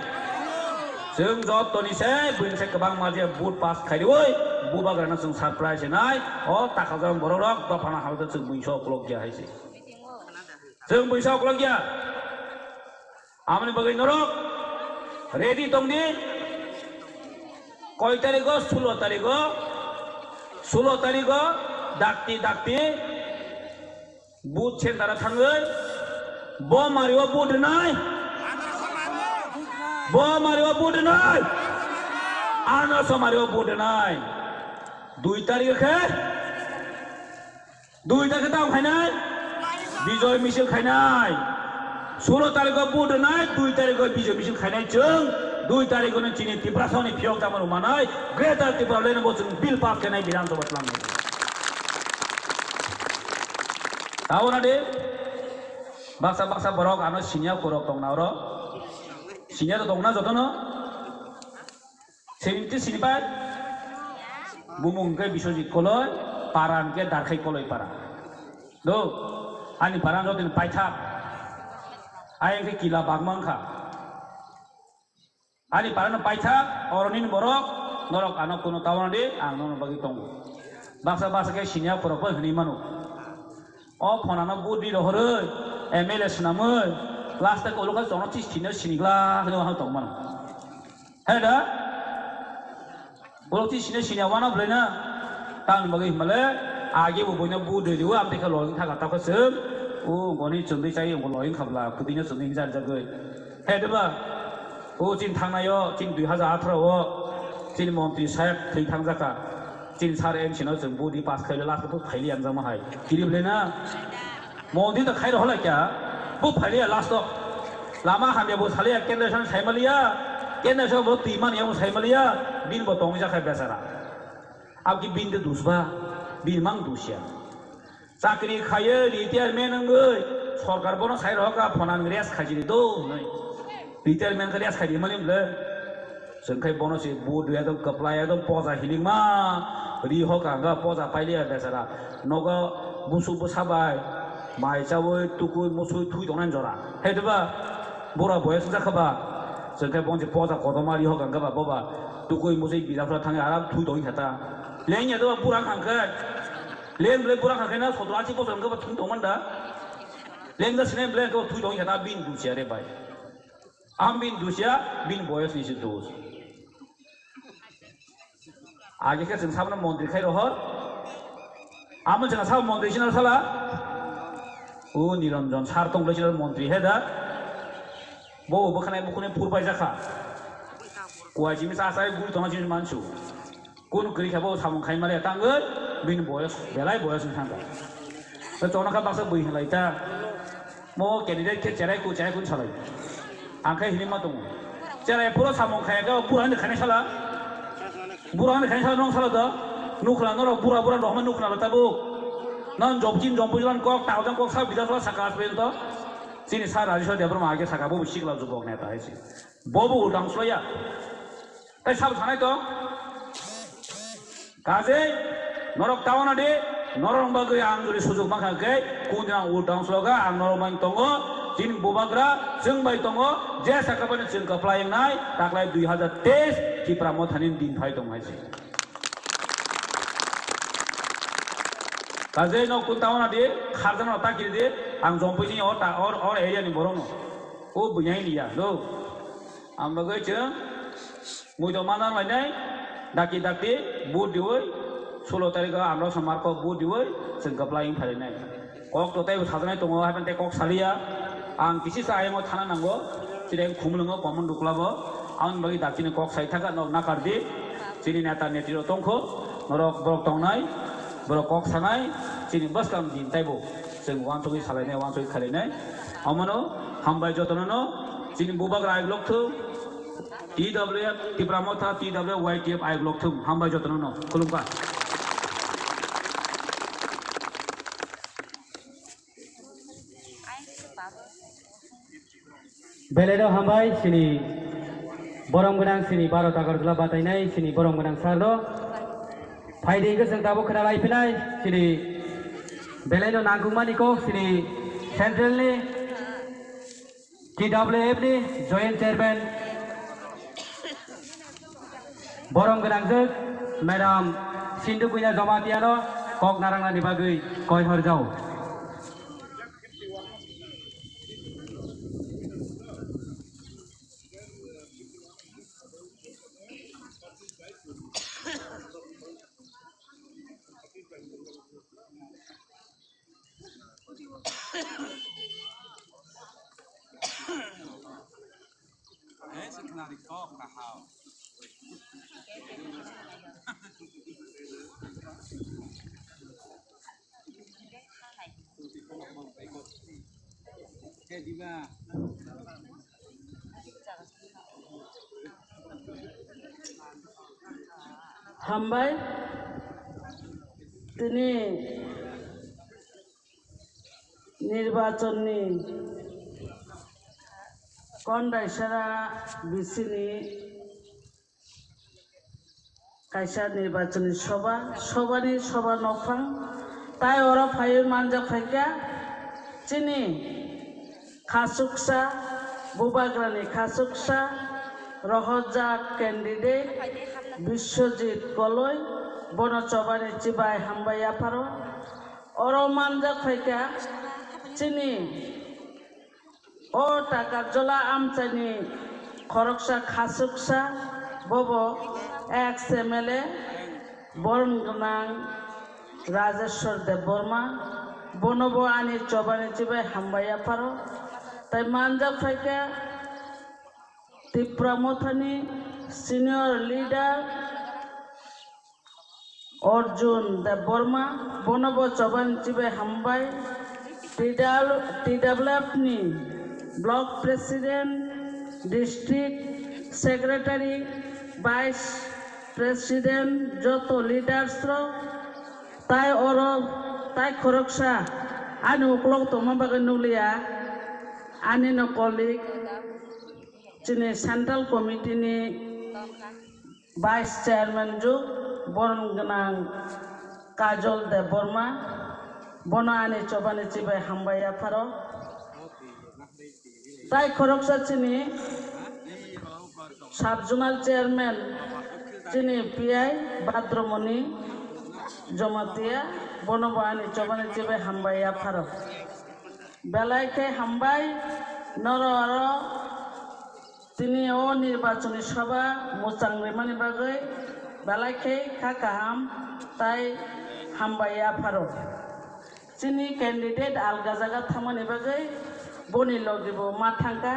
S4: जों जतनिसे बुंसे गोबां माजे बुट पास खायदिवै बुबाग्राना जों सारप्राइज होनाय अ ताखाजों बररक दफाना हालदो जों बैसो क्लक गया हायसे जों बैसो क्लक गया आमनि बगै नरक रेडी दंनि कय तारिख 16 तारिख डाक्टी बुट सेन्टारा थाङै बमारिवा बुट होनाय बमारिवा बुट होनाय आनास मारिवा बुट होनाय 2 तारिख दाव खायनाय बिजय मिছিল खायनाय 16 तारिख बुट होनाय 2 तारिख बिजय मिছিল खायनाय जों 2 तारिख चिनी त्रिपुरासनि फियक दामानु मानाय ग्रेटार त्रिपुरा लेनबो जों बिल पास खायनाय विधानसभा खालामनाय तावना दे बाक्सा बरक आनो सिनिया खरक दंना र सिनिया तो दंना जतनो 70 सिनिबाय बुमुंके बिश्वजित कलय पारानके दारखाय कलय पारा दो आनि पारान जतिन पाइथा आयके किला बागमांखा आनि पारान पाइथा अरनिन बरक नरक आनो कुनो तावना दे आं ननो बागि दं बाक्सा के सिनिया खरक हनि मानु अ फनाना बुदि रहरै एमएलए सुनामै लास्ट को लोका जनो चिनो सिनिग्ला होनो हा दंमोन हे दा बोलती सिनिया वाना ब्लेना तां बगै मले आगे बबोनो बुदि दिउ आम देखा लयिं थागा ताखसो ओ गनि चुन्दै जायो लयिं खाबला कुदिनो चुन्दै जार जागै हे देबा ओ चिन थांनायो चिन 2018 ओ चिन मन्त्रि साहेब थै थां जाका चिन सार एमसिनो जों बुदि पास खायले लास्ट को फाइलि आम जामा हाय किरिब्लेना मन्दिर त खाइरो होला क्या बु फाइलिया लास्ट लामा हामे बु सालिया केन्द्रसन साइमालिया केन्द्रसन बु तिमान याव साइमालिया बिन बु तंग जाखाय बेसारा अब की बिन दे दुसबा बिन मां दुसिया चाकरी खायो रिटायरमेन्ट नंगै सरकार बनो साइ रहका फनान रेस खाजिरि दो नै रिटायरमेन्ट का रेस खादि मलिमले जोंखाय बनो से बुदुया दं कपलाया दं पजा हिलिंमा रि हका गा पजा पाइलिया बेसारा नगा बुसु बुसाबाय माइ जावै तुकुय मुसुय थुइ दंनान जरा हेदबा बरा बयस जाखाबा जोंखाय बंजे पजा कदमारि हका गाबा बाबा तुकुय मुसुय बिदाफ्रा थाङै आराम थुइ दं खाता लेंया दबा बुरा खांखै लेंब्ले बुरा खांखै ना 17 बोसोर गाबा थुइ दंमोन दा लेंगा सिने ब्ले गाबा थुइ दं खाता बिन दुसिया रे बाय आम बिन दुसिया बिन बयस निसि दोस आगे के जों साबना मन्दिर खाय रहर आमन जों साब मन्दिर सिना साला ओ निरंजन सार तंग्लैसिल मन्त्रि हे दा बो बखानाय बखने फुरबाय जाखा कुवाजिमि सासाय गुइ तंगा जिन मानसु कोन गरि खाबो सामं खाय माले तांगै बिन बयस बेलाय बयस थांगा त चनखा बासा बै हलायता मो कैंडिडेट के चेराय कुन सालाय आंखाय हिलिमा दङ चेराय पुरो सामं खायगा पुरानो खानाय साला बुरानो खानाय साला नं साला दा नुखला नर बुरा दहमा नुखला ताबो नन जबजिन जम्पुजन कक तावजन कक सब बिदासला साकास बेन त सिनि सा राजेश्वर देबर मागे साकाबो सिकला जुबक नेता हैसि बबो उदांसलया ताइ साब थानाय त काजे नरक तावना दे नरक बागै आं जुरि सुजुग माखाखै कुन आं उदांसलगा आं नरमान दङ जिन बोबाग्रा जों बाय दङ जे साकाबानो जों कप्लायनाय ताक्लाय 2023 त्रिपुरा मथानि दिन फाय दं हैसि काजे न कुतावना दे खारजना ताकिर दे आं जम्पैनि और एरिया नि बरनो ओ बुयाइ लिया लो आं बगै जों मुइद माना लायनाय डाकी बुट दिवै 16 तारिख आमरा समारको बुट दिवै जों कप्लायिं फालिनाय कक तताय साजनाय दङ हाबेन ते कक सालिया आं किसि सायमो थाना नांगो सिरे खुमलङो कमन दुक्लाबो आं बगै दाकिनि कक साइथागा न नाकारदि सिनि नेता नेतिरो तंखो नरक ब्रक तंनाय बरक कक सानाय सिनि बसकाम दिन ताइबो जों वानसुगै सालायनाय वानसुगै खालायनाय अमनो हामबाय जतननो सिनि बुबाग्रा आइग्लकथु TWF त्रिपुरा मथा TWF YTF आइग्लकथु हामबाय जतननो खुलुमबा
S1: बेलेरो हामबाय सिनि बरम गोनां सिनि 12 आगरतला बातायनाय सिनि बरम गोनां सारनो फाइदैखौ जों दाबो खोनालायफिनाय सिनि बेलायनो नांगौमानिखौ सिनि सेन्ट्रेलनि TWF नि joint chairman borong genangjak Madam Sindu Punya Jomatiano kok narangani bagai koi harjau.
S5: হামবাই তিনি নির্বাচনী কন্ডাইসারা বিসিনি কাইসা নির্বাচনী সবারই সভা নফাং তাই ওরা ফাইভ মানজা ফাইকা চিনি খাসুকসা বুবাগ্রানি খাসুকসা রহজা ক্যান্ডিডেট বিশ্বজিৎ কলই বনচবানি চিবাই হামবাইয়া ফারো অর মানজা ফাইকা চিনি ও টাকার জলা আমচানি খরকসা খাসুকসা বব এক্স এমএলএ বরণগনাং রাজেশ্বর দেব বর্মা বনব আনি চবানি চিবাই হামবাইয়া ফারো তাই মানজা ফাইকা ত্রিপুরামথানি সিনিয়র লিডার অর্জুন দেব বর্মা বনব চবান চিবে হামবাই টিডাব্লিউএফনি block president district secretary vice president যত লিডার্স তাই খরকসা আনি উকলক তোমা বাগে নুলিয়া আনি নকলিক চিনি সেন্ট্রাল কমিটিনি ভাইস চেয়ারম্যান যুগ বরণ গোনাं কাজল দেব বর্মা বন আনি চবানি চিবাই হামবাইয়া ফারো তাই খরকসা চিনি সাব জোনাল চেয়ারম্যান চিনি পিআই ভাদ্রমণি জমাতিয়া বনব আনি চবানি চিবাই হামবাইয়া ফারো বেলাইকে হামবাই নর আরো তিনি ও নির্বাচনী সভা মোচাংরিমানি বাগৈ বেলাইকে খাকাহাম তাই হামবাইয়া ফারো চিনি ক্যান্ডিডেট আলগা জায়গা থামানি বাগৈ বনি লগিব মা থাঙ্কা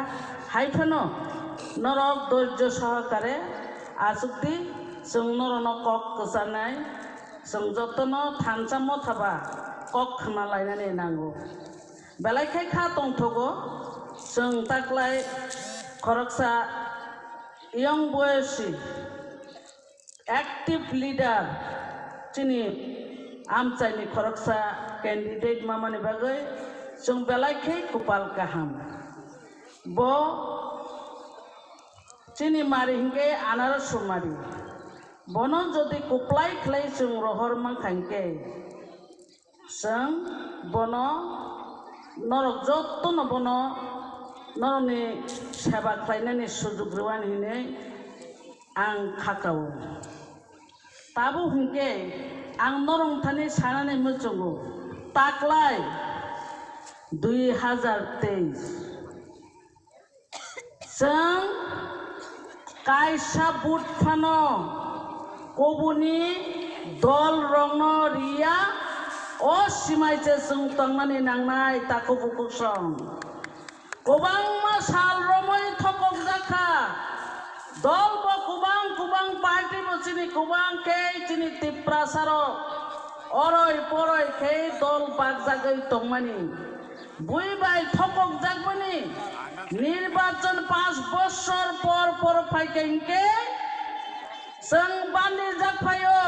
S5: হাইফানো নরক ধৈর্য সহকারে আসুক্তি जों नरनो कक गोसानाय जों जतनो थानसामो थाबा कक खाना लायनानै नांगौ बेलायखाय खा दंथगो जों ताकलाय खरकसा इयं बयसि एक्टिव लिडार चिनि आमचाइनि खरकसा कैंडिडेट मामानि बागै जों बेलायखाय कुपाल गाहाम ब चिनि मारि हिंगे आनारस सुमारि बनो जदि कुप्लाय खलाय जों रहर मांखांके जों बनो नरक जत्तनो बनो नरनि सेवा खालायनायनि सुजुग रुवानिने आं खाखाव ताबो हिंके आं नरंथानि सानानै मोजोंगो ताकलाय 2023 जों कायसा बुट फानो कबुनि दल रंग रिया ओ सिमायसे जों थांनानै नांनाय ताको बुकुसं गोबां साल रमै थकक जाखा दल बो गोबां पार्टी बसिनि गोबां के चिनि तिप्रासारो अरय परय के दल बागजागै तंमानि बुइबाय थकक जागबनि निर्वाचन 5 বছর পর फाइकेंके जों बानि जाफायो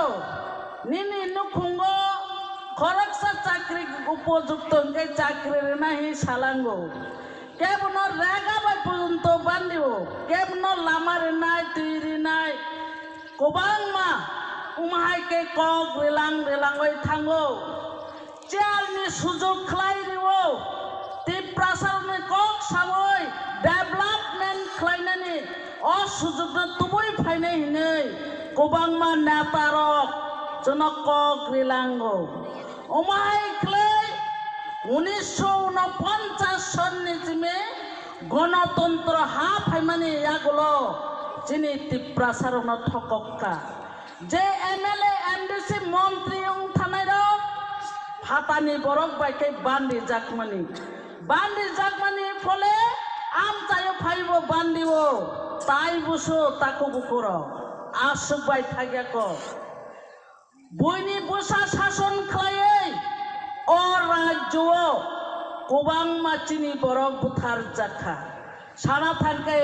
S5: निनि नुखुंगो खरकसा चाकरी उपयुक्त के चाकरी नहीं सालांगो केबनो रेगाबाय पर्यन्त बान्दिओ केबनो लामारे नाय तिरि नाय गोबांमा उमाहाय के कक रेलांगै थांगो चेयारनि सुजुग खालायरिओ तिप्रासारनि कक सावै डेभलपमेन्ट खालायनानै अ सुजुगनो तुबै फायनाय हिनै kubangma netarok jonokok rilango omai klei 1949 sonni jime গণতন্ত্র হাফাইমানি ইয়াগুলো যিনি ত্রিপুরা সারণ ঠককা যে এমএলএ এমডিসি মন্ত্রী থানায় হাতানি বরক বাইকে বান্দি জাকমানি ফলে আম চাইও ফাইব বান্দিব তাই বুসো তাকো বুকুর আসুক বাই থাকিয়াক বইনি বসা শাসন খাই ও রাজ্য গোবাং মাচিনি বরক বুথার জাখা সারা থাকে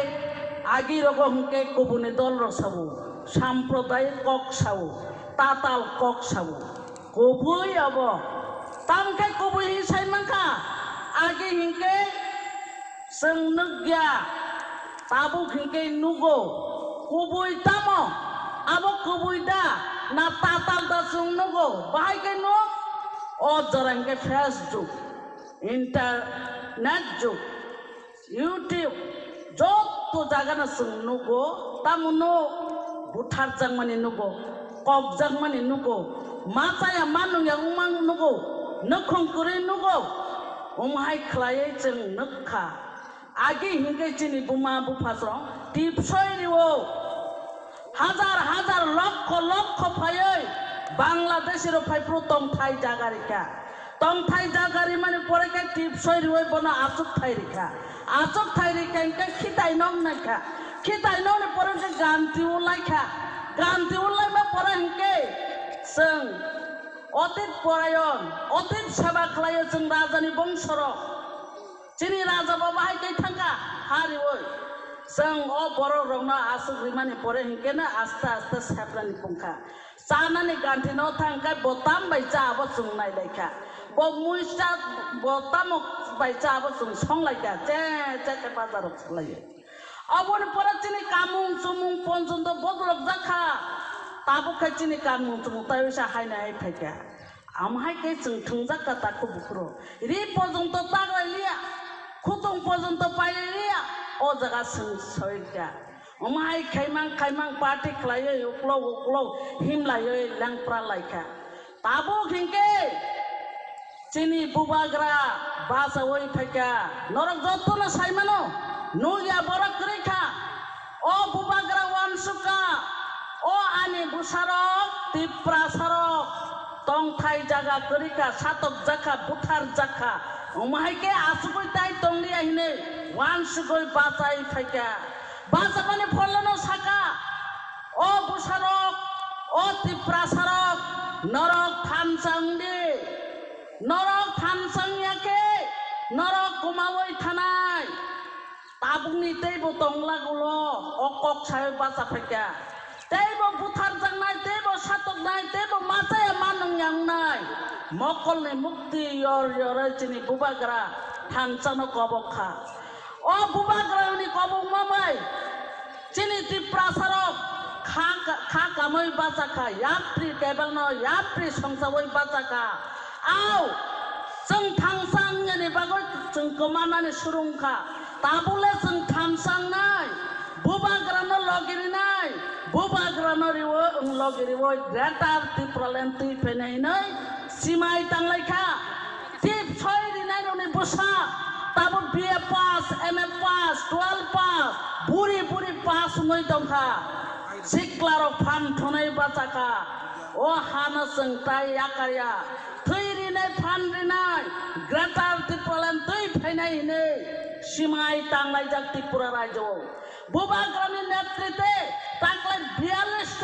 S5: আগি রকমকে কবুনি দল রসাবো সাম্প্রদায়িক কক সাবো তাতাল কক সাবো কবুই অব তামকে কবুই হিসাই মাখা আগে হিংকে जों नग्या ताबु हिंके नुगो कबुई तामो आबो कबुई दा ना ताताल दा जों नुगो बाहाय के नु ओ जरंगे फेसबुक इंटरनेट जुग यूट्यूब जत्तो जागाना जों नुगो तामुनो बुथार जांमानि नुगो कब जांमानि नुगो माचाया मानुया उमां नुगो नखंकुरि नुगो उमहाय खलायै जों नखा आगे हिंगे चिनी बुमा बुफासो टिपसयरिओ हाजार हाजार लक्ष लक्ष फायै बांग्लादेशेर फाइप्रो तंथाय जागारि माने परेके टिपसयरिओ बना आचुक थायरिका इनके खिताय नम नाखा खिताय नम ने परेके गान्ति उलाय मा परे हिंके जों अतीत परायण अतीत सेवा खालायो जों राजानि बंशर चिनी राजा बाबा हाय के थांगा हारि ओय जों अ बर रंना आसुग्रि माने परे हिंकेना आस्ता आस्ता सेबरानि पंखा सानानि गान्थि न थांका बोताम बायचा आबो जों नायलायखा ब मुइसा बोताम बायचा आबो जों संलायखा जे के बाजार खलायो अबनि परे चिनी कामुं सुमुं पन्जन्त बदलक जाखा ताबो खाय चिनी कामुं सुमुं तायसा हायना हाय फायखा आमहाय के जों थंजाका ताखौ बुखरो रि पर्यन्त तागलायलिया खुतुं पर्यन्त पाइलिया ओ जगा सयगा ओमाय खाइमां पार्टी खलायो उक्लौ हिमलायो लांप्रा लायखा ताबो हिंके चिनी बुबाग्रा बासा ओइ फायका नरक जत्तनो साइमानो नुया बरक रेखा ओ बुबाग्रा वानसुका ओ आनि बुसारक तिप्रा सारक तंथाय जागा करिका सातक जाखा बुथार जाखा ओमाय के आसुगै ताय तंलिया हिने वानसुगै बाचाय फायका बाचा माने फलनो साका ओ बुसारक ओ तिप्रा सारक नरक थानसांयाके नरक कुमावै थानाय ताबुनि तैबो तंलागुलो अकक साय बाचा फायका तैबो बुथार जांनाय तैबो सातक नाय तैबो माचाया मानंयांनाय मकलनि मुक्ति यर चिनी बुबाग्रा थानसानो कबखा ओ बुबाग्रानि कबक मामाय चिनी तिप्रा सारक खा कामै बाचाखा यात्री केबलनो यात्री संसावै बाचाखा आव जों थांसांनि बागै जों कमानानै सुरुंखा ताबुले जों थांसांनाय बुबाग्रानो लगिरिनाय बुबाग्रानो रिवो लगिरिवो ग्रेटार तिप्रालेन तुइ फैनायनै सिमाय तांलायखा टिप सयरिनाय ननि बुसा ताबो बीए पास एमए पास 12 पास बुरी पास मै दंखा सिक्लारो फान थुनाय बाचाखा ओ हाना जों ताय आकारिया थैरिनाय फानरिनाय ग्रेटार तिप्रालेन तुइ फैनायनै सिमाय तांलाय जाक त्रिपुरा राज्यो बुबाग्रानि नेतृत्वे ताकलाय 42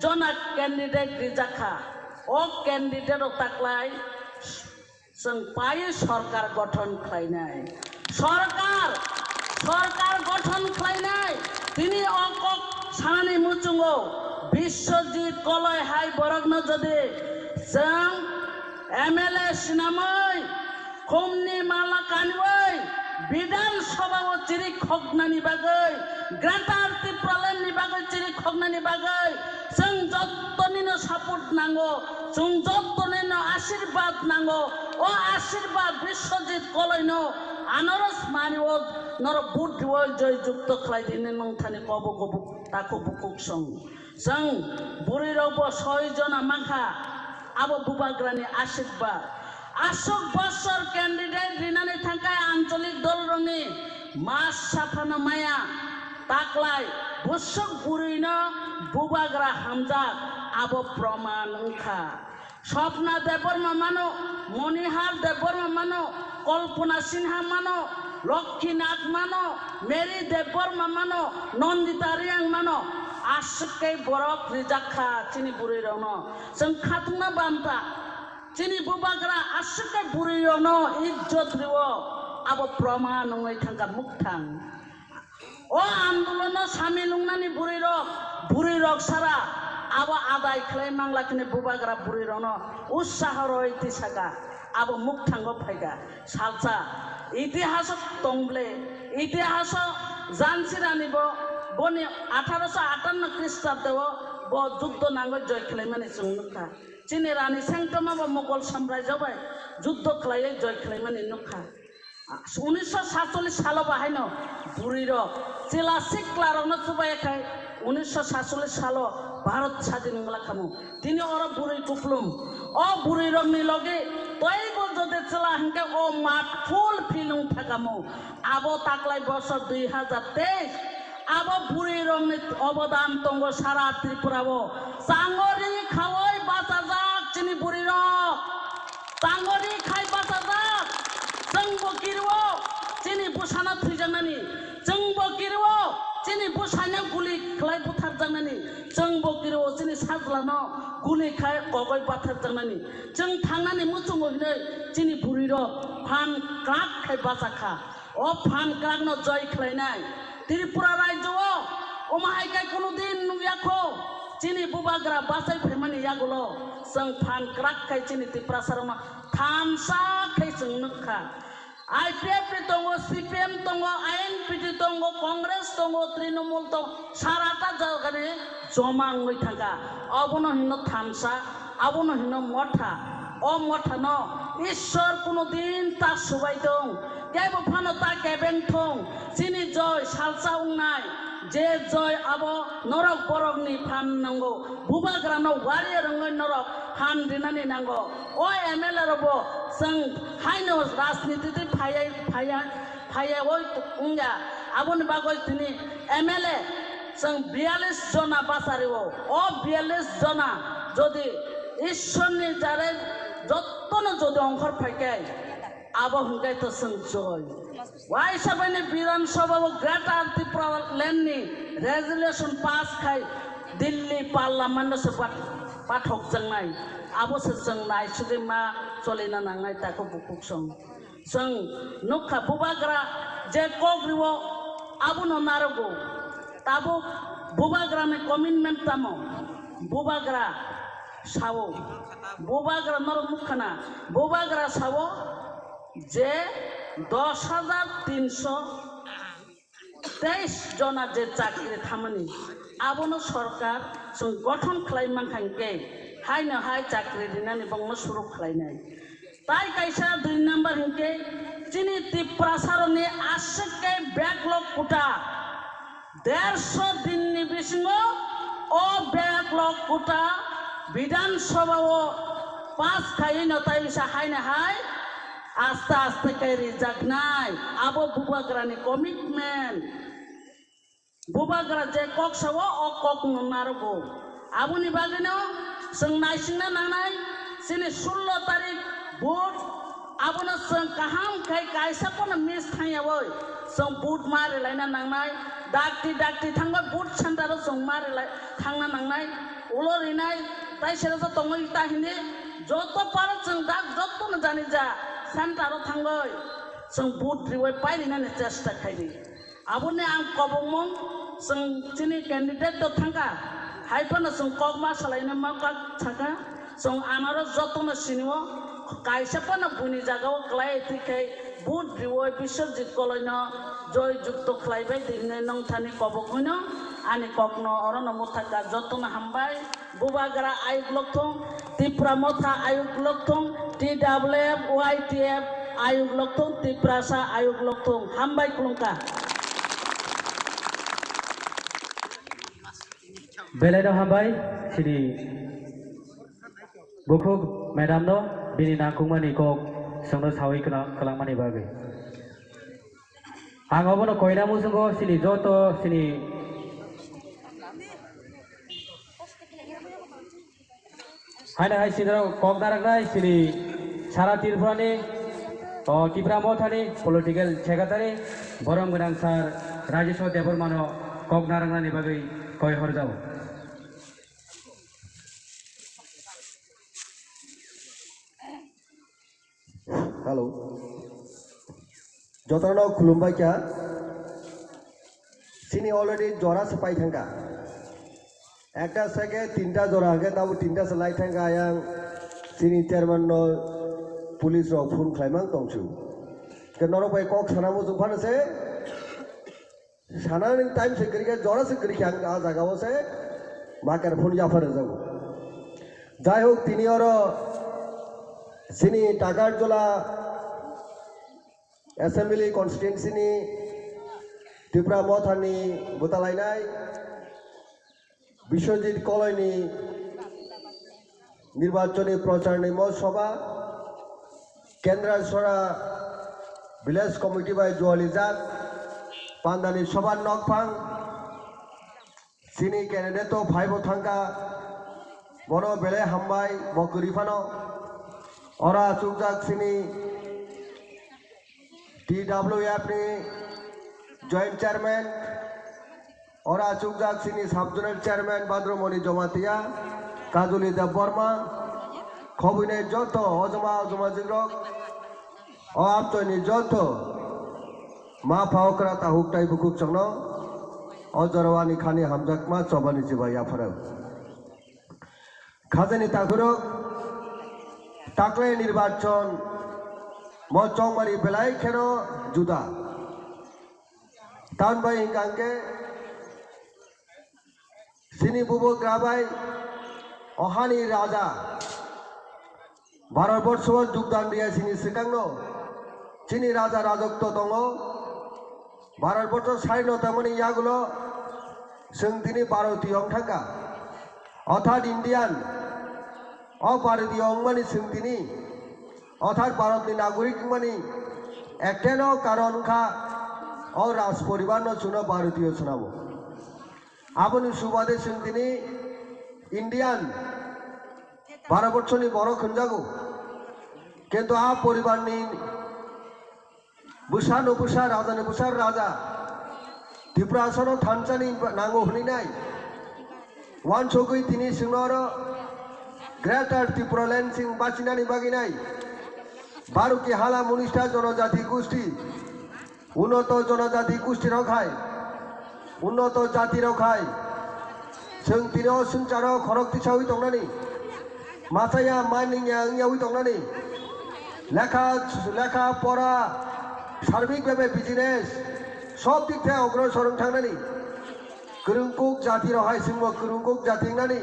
S5: जना कैंडिडेट रिजाखा ओ कैंडिडेट ताकलाय जों पाय सरकार गठन खालायनाय सरकार गठन खालायनाय तिनि अंकक सानानि मुचुंगो बिश्वजित कलय हाय बरगनो जदि जों एमएलए सिनामै खमनि माला कानिवै विधानसभाव चिरि खगनानि बागै ग्रेटार तिप्रालेननि बागै चिरि खगनानि बागै जों जत्तनिनो सापर्ट नांगौ जों जत्तनिनो आशीर्बाद नांगौ ओ आशीर्बाद बिश्वजित कलयनो आनारस मानिओ नर बुद्धिओ जययुक्त खालायदिनो नोंथानि कब taku bukuk song sang buri robo 6 jona mangha abo bubagrani asok bosor candidate rinani thangkai ancholik dol roni mas safana maya taklai busuk burino bubagra hamjak abo proman ungkha Swapna Deborma mano Monihar Deborma mano Kalpana Sinha mano Lokinath mano Mary Deborma mano Nondita Riang mano Askai borok rijakha chini buri rono seng khatungna banta chini bubagra askai buri rono ijjot riwo abo praman ngai thangka muktang o andolona samilungnani buri rok sara abo adai khlai manglakini bubagra buri rono ussah roi tisaka abo mukthango phaiga salsa itihas tongle itihas jansirani bo boni 1858 খ্রিস্টাব্দে bo যুদ্ধ নাঙ্গল জয় খেলাইমানে जोंनुखा চিনি রানী সেংটমা বা মোগল সাম্রাজ্য by যুদ্ধ খেলাইয়ে জয় খেলাইমানে নুখা 1947 সাল বাহাইনো বুড়ির চেলা সিকলারনো চুবাই খাই 1947 সাল ভারত স্বাধীন লাখামু তিনি ওর বুড়ি কুপলুম ও বুড়ি রংনি লগে তৈব যদি চেলা হাঙ্কে ও মাঠ ফুল ফিলুং থাকামু আবো তাকলাই বছর 2023 abo buri rongni অবদান তঙ্গ সারা ত্রিপুরাবো চাঙরি খাওয়াই বাঁচা যাক চিনি বুড়ি রক চাঙরি খাই বাঁচা যাক जोंबो किरवो चिनि बुसाना थैजानानि जोंबो किरवो चिनि बुसाना गुलि खलाय बुथार जानानि जोंबो किरवो चिनि साजलानो गुलि खाय कगय बाथार जानानि जों थांनानि मुचुङो हिनै चिनि बुरि रक फान क्राक खाय बाजाखा अ फान क्राकनो जय खलायनाय त्रिपुरा राज्यो ओमाहायकाय कोनोदिन नुयाखो चिनि बुबाग्रा बासाय फैमानि यागुलो जों फान क्राक खाय चिनि त्रिपुरा सारमा थामसा खाय जों नखा IPF tongo CPM tongo INPD tongo Congress tongo Trinamool tongo sarata jagare joma ngoi thanga abono hino thamsa abono hino motha o motha no ishwar kono din ta subai dong kebo phano ta kebeng thong chini joy salsa ungnai je joy abo norok borok ni phan nango bubagra no warrior ngoi norok han dinani nango o MLA robo sang haino rajniti te phaya oi unga abon bagoi tini MLA sang 42 jona basariwo o 42 jona jodi ishorni jare jottono jodi onkhor phaikai abo hungai to sang joy why sabani biran sababo greater Tripura land ni resolution pass khai Delhi parliament se pathok jangnai abo se jangnai sudima cholina nangai tako bukuk song जों नखा बुबाग्रा जे कग्रिवो आबुनो नारगो ताबो बुबाग्रा में commitment तामो बुबाग्रा सावो बुबाग्रा नर मुखना बुबाग्रा सावो जे 10,323 जना जे चाकरी थामनी आबुनो सरकार जों गठन खालायमांखांके हायनो हाय चाकरी दिनानि बंगनो सुरु खालायनाय ताई कैसा 2 नंबर हिंके चिनी त्रिपुरा सारनि आसके बैकलॉग कुटा 150 दिन नि बिसिङो ओ बैकलॉग कुटा विधानसभाओ पास खाइनो ताइसा हायना हाय आस्ते आस्ते कैरि जागनाय आबो बुबाग्रानि कमिटमेंट बुबाग्रा जे कक्सावो ओ कक नारगो आबुनि बागैनो जों नायसिंना नांनाय चिनि 16 तारिख बुट आबुनो जों काहाम खाय कायसाखौनो मिस थायावै जों बुट मारि लायना नांनाय डाक्टी थांबा बुट सेन्टाराव जों मारि लाय थांना नांनाय उलरिनाय ताइसेरा जो दङ इटा हिनि जत पार जों दा जतनो जानि जा सेन्टाराव थांगै जों बुट रिवै पाइलिनानि चेष्टा खायदि आबुनि आं कबमं जों चिनि कैंडिडेट द थांगा हायफोनो जों कगमा सालायनो मा थाका जों आनारो जतनो सिनिवो कायसापना बुनि जागाव क्लाय थिकै बुट रिवय बिश्वजित कलयनो जय जुक्त ख्लायबाय दिनै नंथानि कबकनो आनि ककनो अरन मुथाका जतनो हामबाय बुबाग्रा आयुग लक्थं त्रिपुरा मथा आयुग लक्थं TWF YTF आयुग लक्थं त्रिपुरासा आयुग लक्थं हामबाय खुलुमका
S1: Belai habai sini bukuk madam no bini nangkung mani kok sangno sawi kelang mani bagai. Anggo no koina musungo sini joto sini hai sini kok darak sini sara tirfani Tipra Mothani political secretary Borom Gadang Sar Rajesh Debormano kok narangani bagai koi horjau.
S6: Halo. Jotano khulumbai kya? Sini already jora sepai thangka. Ekta sege tinta jora age tabu tinta selai thangka yang sini chairman no police ro phone khlaimang tongchu. Ke norok bai kok sanamu jufan se sananing time se kari jora se kari kyang a jaga o se makar phone jafar jago. Jai hok tini oro sini Takar Jola Assembly constituency ni Tipra Mothani Butalainai Bishojit Colony নির্বাচনী প্রচার সভা কেন্দ্র সরা village committee by জোয়ালি জাত পান্দানি সবার নকফাং সিনি candidate vibe thangka বড় বেলে হামবাই বকরিফানো অরা চুকজাক সিনি TWF ni জয়েন্ট চেয়ারম্যান অরা চুকজাক সিনি sub zonal chairman Badramani Jamatia Kajli Deb Varma খবিনে যত অজমা জিগ্রক অআপতনি যত মা ফাওকরা তাহুকটাই বুকুক চংন অজরওয়ানি খানি হামজাকমা চবানি জিবাইয়া ফরাও খাজানি তাকুরক তাকলে নির্বাচন মচংমারি বেলাই খেন জুদা টাউন বাই হিংকাঙ্গে সিনি বুবো গ্রাবাই অহানি রাজা ভারতবর্ষ যোগদান দিয়ে চিনি সিকাংন চিনি রাজা রাজত্ব দङ ভারতবর্ষ স্বাধীনতা মানে ইয়াগুলো जों दिनै भारतीय थांगा अर्थात इन्डियान अभारतीय माने जों दिनै अर्थात भारतनि नागरिक माने एकटेन कारण खा अ राज परिवार न सुनो भारतीय सुनाबो आबनि सुबादे जों दिनै इन्डियान भारतबर्षनि बर' खोनजागौ किन्तु आ परिवारनि बुसा नुबुसा राजानि बुसार राजा त्रिपुरासनो थानसानि नांगौ हलिनाय वान सगै तिनि सिंनर ग्रेटार त्रिपुरालेण्ड सिं बाचिनानि बागिनाय 12 की हाला मुनिष्ठा जनजाति गोष्ठी उन्नत जनजाति गोष्ठी रखाय उन्नत जाति रखाय जों तिनो सुंचारो खरक तिसावि दंनानि मासाया मानिया अंगियावि दंनानि लेखा पढ़ा सार्बिक भावे बिजनेस सब दिक থেকে अग्रसर थांनानि गोरोंकुक जाति रहाय जोंबो गोरोंकुक जातिंनानि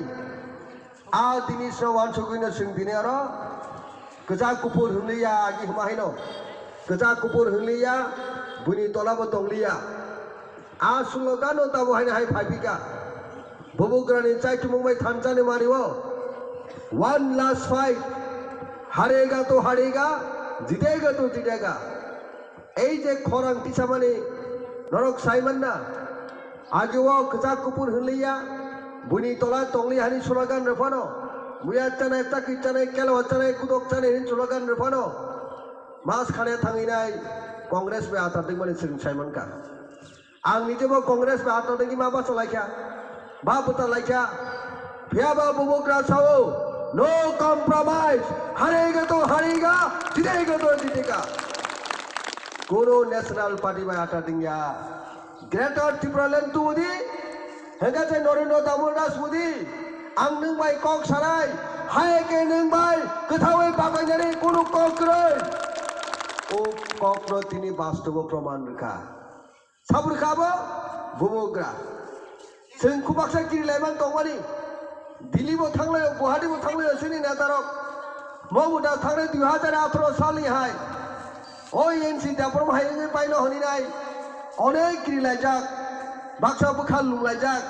S6: आ दिनि सवान सगैनो जों दिनै आरो गोजा गुफुर होनलिया आगि हमाहिनो गोजा गुफुर होनलिया बुनि तलाबो दंलिया आ सुलगानो ताबो हायनो हाय फाइपिका बुबुग्रानि चाइटुमंबाय थानजानि मारिवो वन लास्ट फाइट हारेगा तो हारेगा जीतेगा तो जीतेगा এই যে খরাং তিসামানি নরক সাইমান না আগেও গোজা কুপুর হলিয়া বুনি তলা টংলি হানি স্লোগান রেফানো মুয়া চানাय চাকি চানাय কেলো চানাय কুদক চানাय স্লোগান রেফানো মাস খানে थांनाय कांग्रेस बे आतादों माने जों साइमान का आं निजेबो कांग्रेस बे आतादों नि माबा चलायखा बा बुता लायखा फियाबा बुबुग्रा सावो नो कॉम्प्रोमाइज हारेगा तो हारेगा जीतेगा तो जीतेगा कोनो नेशनल पार्टी में आता दिंगा ग्रेटर त्रिपुरालैंड तू मुदी हेगा जे नरेंद्र दामोदर मुदी आं नों बाय कक साराय हाय के नों बाय गोथावै बागायनानै कोनो ककरै ओ ककनो तिनि वास्तव प्रमाण रखा सब रखाबो बुबुग्रा जों खुबाक्सा गिरिलायमान दंमानि दिल्लीबो थांलाय गुवाहाटीबो थांलाय जोंनि नेतारक ममुदा थांनाय 2018 सालनि हाय ONC दाबरम हायङै बायनो हनिनाय अनेक गिरिलायजाक Baksa बोखाल लुंलायजाक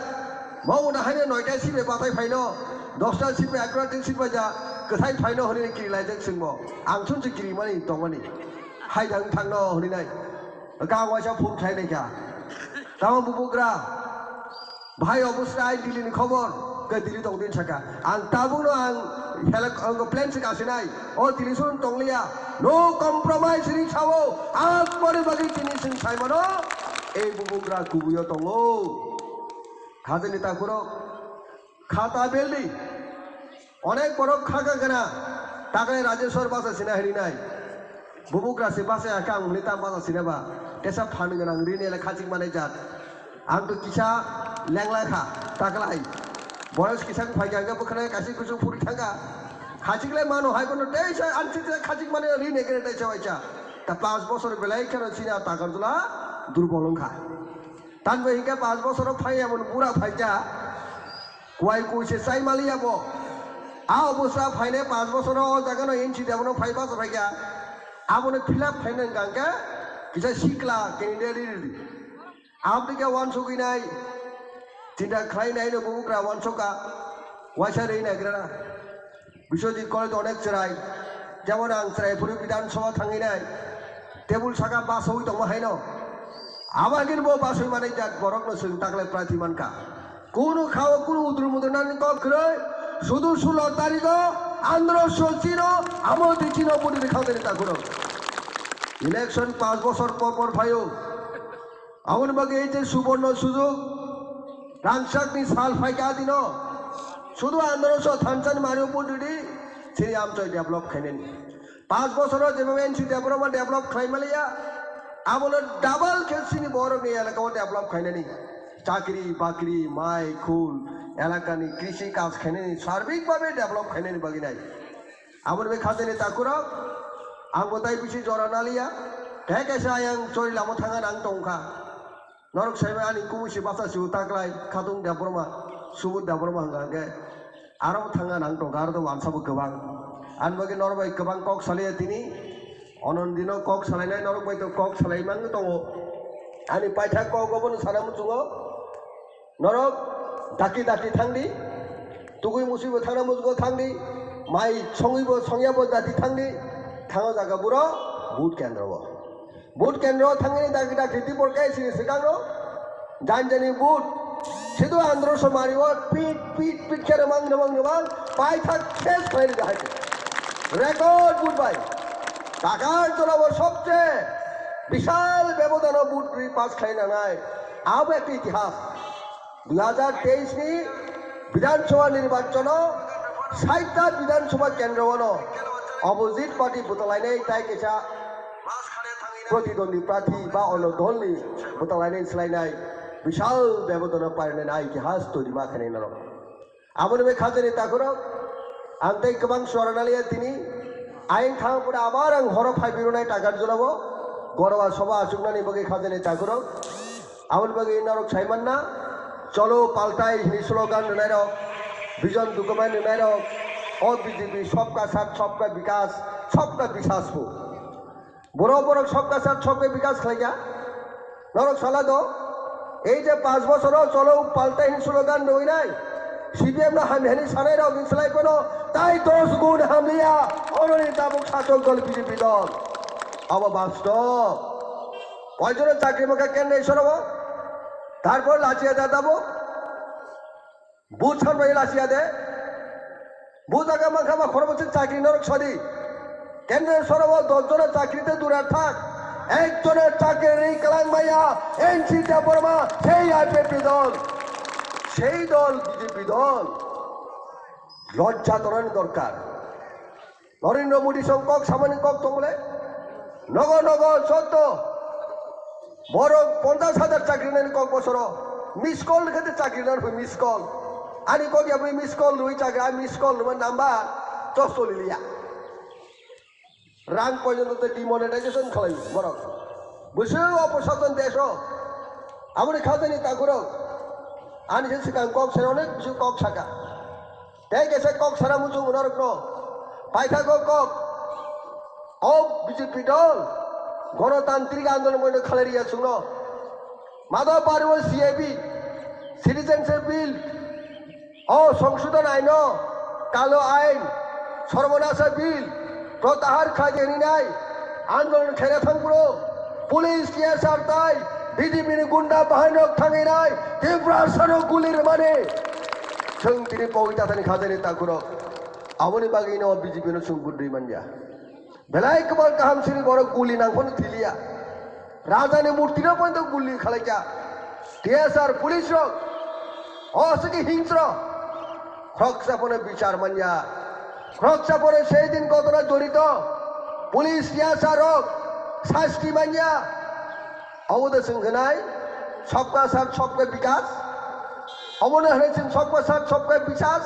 S6: Mau na hanya noi kai sibe batai phaino 10ta sibe 11ta sibe ja kathai phaino honi kiri lai jak singmo ang chun kiri mani tongmani hai thang thang no honi nai ka wa sa phun khai nai ka tamo bubugra bhai obostai dili ni khobor ke dili tong din saka ang tabung no ang helak ang plan saka sinai o dili sun tonglia no compromise ring sawo ang pore bagi tini sing sai mano e bubugra kubuyo tongo খাতে নেতা করো খাতা বেলদি অনেক বড় খাগা কেনা টাকায় রাজেশ্বর বাসা সিনা হেরি নাই বুবুক রাশি বাসে একা নেতা বাসা সিনেবা টেসা ফান গোনাং ঋণ এলে খাচিক মানে যাত আং তো কিসা ল্যাংলা খা টাকলাই বয়স কিসাং ফাইজাঙ্গা বখানে কাশি কুসুম ফুরি থাঙ্গা খাচিকলে মানো হাই কোনো টেসা আনছিতে খাচিক মানে ঋণ এগেরে টেসা হইছা তা 5 বছর বেলায় কেন সিনা টাকার দুলা দুর্বলং খা Tanpa hingga 5 bosor phai amon pura phaija kuai kuise sai malia bo a obosra phaine 5 bosor o jaga no inchi debono phai bosor phaija abone philap phaine ganga kisa sikla kenideri apnika wan sogi nai tinda khai nai no bubukra wan soka waisa rei na gra Biswajit college অনেক চেরাই যেমন আং চেরাইপুরি বিধানসভা থাঙি নাই table সাকা বাস হই দম হাইনো আমাগির বো বাসই মানে যাক বরক ন সং তাকলে প্রার্থী মানকা কোন খাও কোন উদ্র মুদনান ক করে শুধু 16 তারিখ আন্দ্রশো চিনো আমতি চিনো পুরি খাওতে তা করো ইলেকশন 5 বছর পর পর ভাইও আমন বাগে এই যে সুবর্ণ সুযোগ রাংসাকনি সাল ফাইকা দিনো শুধু আন্দ্রশো থানসান মারিও পুরি সিরি আমচয় ডেভেলপ খাইনেন 5 বছর যেভাবে এনসি ডেভেলপ খাইমালিয়া আমনে ডাবল খেলছিনি বড় মেয়ে এলাকাও ডেভেলপ খাইনানি চাকরি বাকরি মাই খুল এলাকানি কৃষি কাজ খাইনানি সার্বিকভাবে ডেভেলপ খাইনানি বাকি নাই আমন বে খাজেনি তাকুরা আং বতাই বিসি জরানালিয়া ঠেক এসে আয়াং চরি লামো থাঙ্গা নাং টংখা নরক সাইবে আনি কুমুসি বাসা সিউ তাকলাই খাতুং ডেভরমা সুবুর ডেভরমা হাঙ্গাগে আরো থাঙ্গা নাং টংখা আরো ওয়ানসাবো গোবাং আনবাগে নরবাই গোবাং কক সালিয়া তিনি অনন্দিনো কক সালাইনাই নরক বাইতো কক সালাইমান দङ আনি পাইথা কক গবন সানামু जुङो নরক দাকি দাকি থাংদি তুগুই মুসিবো থানামু जुङो থাংদি মাই সঙ্গিবো সংয়াবো দাতি থাংদি থাঙো জায়গা বুড়ো বুট কেন্দ্র থাংনি দাকি দাকি দিপরকাই সিনি সিকাঙ্গো জানজানি বুট সিধু আন্দ্রশো মারিও পিট পিট পিট খেরে মাং পাইথা শেষ হয়ে যায় রেকর্ড বুট বাই টাকার জলাবর সবচেয়ে বিশাল ব্যবধান বুটরি পাস খাই না নাই আব একটা ইতিহাস 2023 নি বিধানসভা নির্বাচন 60টা বিধানসভা কেন্দ্র অপোজিট পার্টি বুতলাইনাই তাই কেসা প্রতিদ্বন্দ্বী প্রার্থী বা অন্য দলনি বুতলাইনাই সিলাইনাই বিশাল ব্যবধান পাইনে না ইতিহাস তৈরি মাখানে নর আমন বে খাজেনি তাকর আন্তাই গোবাং সরনালিয়া তিনি আইন থাঙাপুরে আবার আং হর ফাইবিরনাই টাকার জলাবো গরবা সভা আসুকনানি বগে খাজেনি তাকর আমন বগে নরক সাইমান না চলো পাল্টাই হিনি স্লোগান নুনাই রক বিজন দুকমাই নুনাই রক ও বিজেপি সবকা সাথ সবকা বিকাশ সবকা বিশ্বাস হো বড় বড় সবকা সাথ সবকা বিকাশ খাইগা নরক সালা দো এই যে 5 বছর চলো পাল্টাই হিনি স্লোগান নই নাই সিপিএম না হামহেনি সানাই রক ইনসলাই কোনো তাই 10 গুণ হামলিয়া অরনি দাবক শাসক দল বিজেপি দল আবার বাস্তব কয়জনের চাকরি মাখা কেন সরব তারপর লাচিয়া দাদাবো বুথ সরবাই লাচিয়া দে বুথ আগা মাখা বা খরবছেন চাকরি নরক সরি কেন্দ্রের সরব 10 জনের চাকরিতে দূরে থাক একজনের চাকরি কালাং মাইয়া এনসি বর্মা সেই আইপিপি দল সেই দল বিজেপি দল লজ্জা তরণ দরকার নরেন্দ্র মোদী সংকক সামান্য কক তমলে নগর নগর সত্য বড় 50,000 চাকরি নেন কক বছর মিস কল খেতে চাকরি নেন মিস কল আনি কক যাবো মিস কল রুই চাকরি আমি মিস কল নাম্বার 44 লিয়া রাং পর্যন্ত ডিমনিটাইজেশন খালাই বড় বুঝে অপসাধন দেশ আমার খাওয়াতে তা করো আনি সে সিকাং কক সে অনেক কিছু কক শাখা তাই গেছে কক সারা মুচু নরক পাইথা কক ও বিজেপি দল গণতান্ত্রিক আন্দোলন মনে খালেরিয়া শুনো মাধব পারুল সিএবি সিটিজেনশিপ বিল ও সংশোধন আইন কালো আইন সর্বনাশা বিল প্রত্যাহার খাইনি নাই আন্দোলন খেলে থাকবো পুলিশ টিএসআর তাই বিজেপির গুন্ডা বাহিনী থাঙে নাই তীব্র গুলির মানে जों दिनै बावैदाथानि खाजानि ताकुराव आवनि बागैनो बिजेपिनो सुंगुद्रि मानजा बेलाय गोबां गाहामसिनि बर' गुलि नांफोनो थिलिया राजानि मूर्तिनो पयन्त गुलि खालायजा टीएसआर पुलिस रक असुखि हिंस्र ख्रकसापने বিচার मानजा ख्रकसापने সেই দিন ঘটনা জড়িত পুলিশ টিএসআর রক শাস্তি मानजा अवदे जों होनाय सबका साथ सबका विकास অমনে হয়েছেন सबका साथ सबका विकास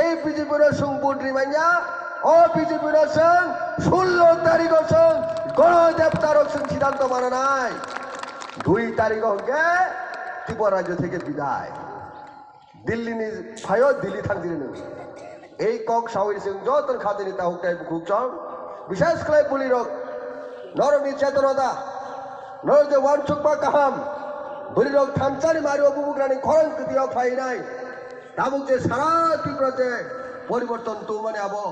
S6: এই বিজেপির সুংপুদ্রি মাইয়া ও বিজেপির সং 16 তারিখ সং গণদেবতার সং সিদ্ধান্ত মানা নাই 2 তারিখ হকে ত্রিপুরা রাজ্য থেকে বিদায় দিল্লি নি ফায়ো দিল্লি থাকদিলেন এই কক সাউরি সং যতন খাদিনি তা হকটাই খুকচং বিশেষ করে পুলিরক নরমি চেতনতা নরজে ওয়ানচুকবা কাহাম বলিরক থামচানি মারিও বুবুগ্রানি খরং কৃতিও খাই নাই দাবুক যে সারা ত্রিপুরাতে পরিবর্তন তো মানে আবো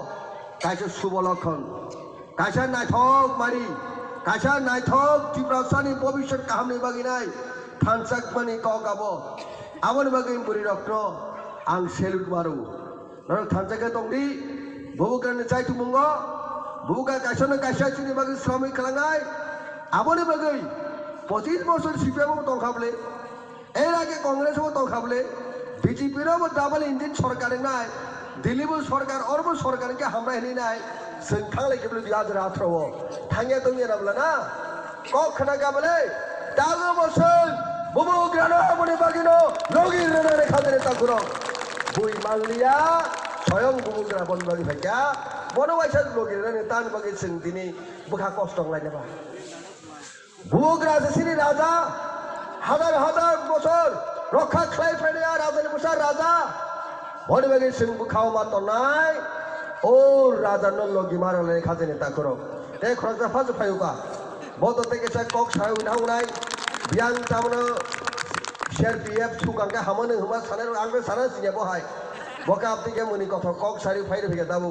S6: কাছে শুভ লক্ষণ কাছে নাইথক মারি কাছে নাইথক ত্রিপুরাসানি ভবিষ্যৎ কাহামনি বাগি নাই থানসাক মানি কক আবো আমন বাগি বলিরক ন আং সেলুট মারু নরক থানসাকে তংদি বুবুগ্রানি চাইতু মুঙ্গ বুবুগা কাছে চিনি বাগি শ্রমিক খালাঙ্গাই আমনি বাগি 25 বছর সিপিএম তংখাবলে এর আগে কংগ্রেসও তংখাবলে বিজেপিরও ডাবল ইঞ্জিন সরকার নাই দিল্লিবো সরকার অর্ব সরকারকে হামরা হেনি নাই जों थांलायखौबो बियाज राथ्रव थांया दंया नाबला ना कखना गाबले दागो बसन बुबुग्रानो हमने बागिनो लोगिर रने खादरे ताकुरो बुई मांगलिया स्वयं बुबुग्रा बन बागि फाइया बनवाइसा लोगिर रने तान बागि जों दिनै बुखा कष्ट लायनोबा बुबुग्रा सिनि राजा हाजार हाजार बছর रक्षा खालायफायनाया राजानि बसा राजा बन बागि जों बुखाव मातनाय ओ राजा नल्लगी मारले खाजेने ताकुरो ते खरजा फाज फायुबा बतो ते केसा कक सायु नाउनाय बियां तामनो सीआरपीएफ सुगांगा हामने हुमा साने आंगो साना सिने बहाय बका आपति के मनि कथ कक सारि फाइरे फैगा दाबु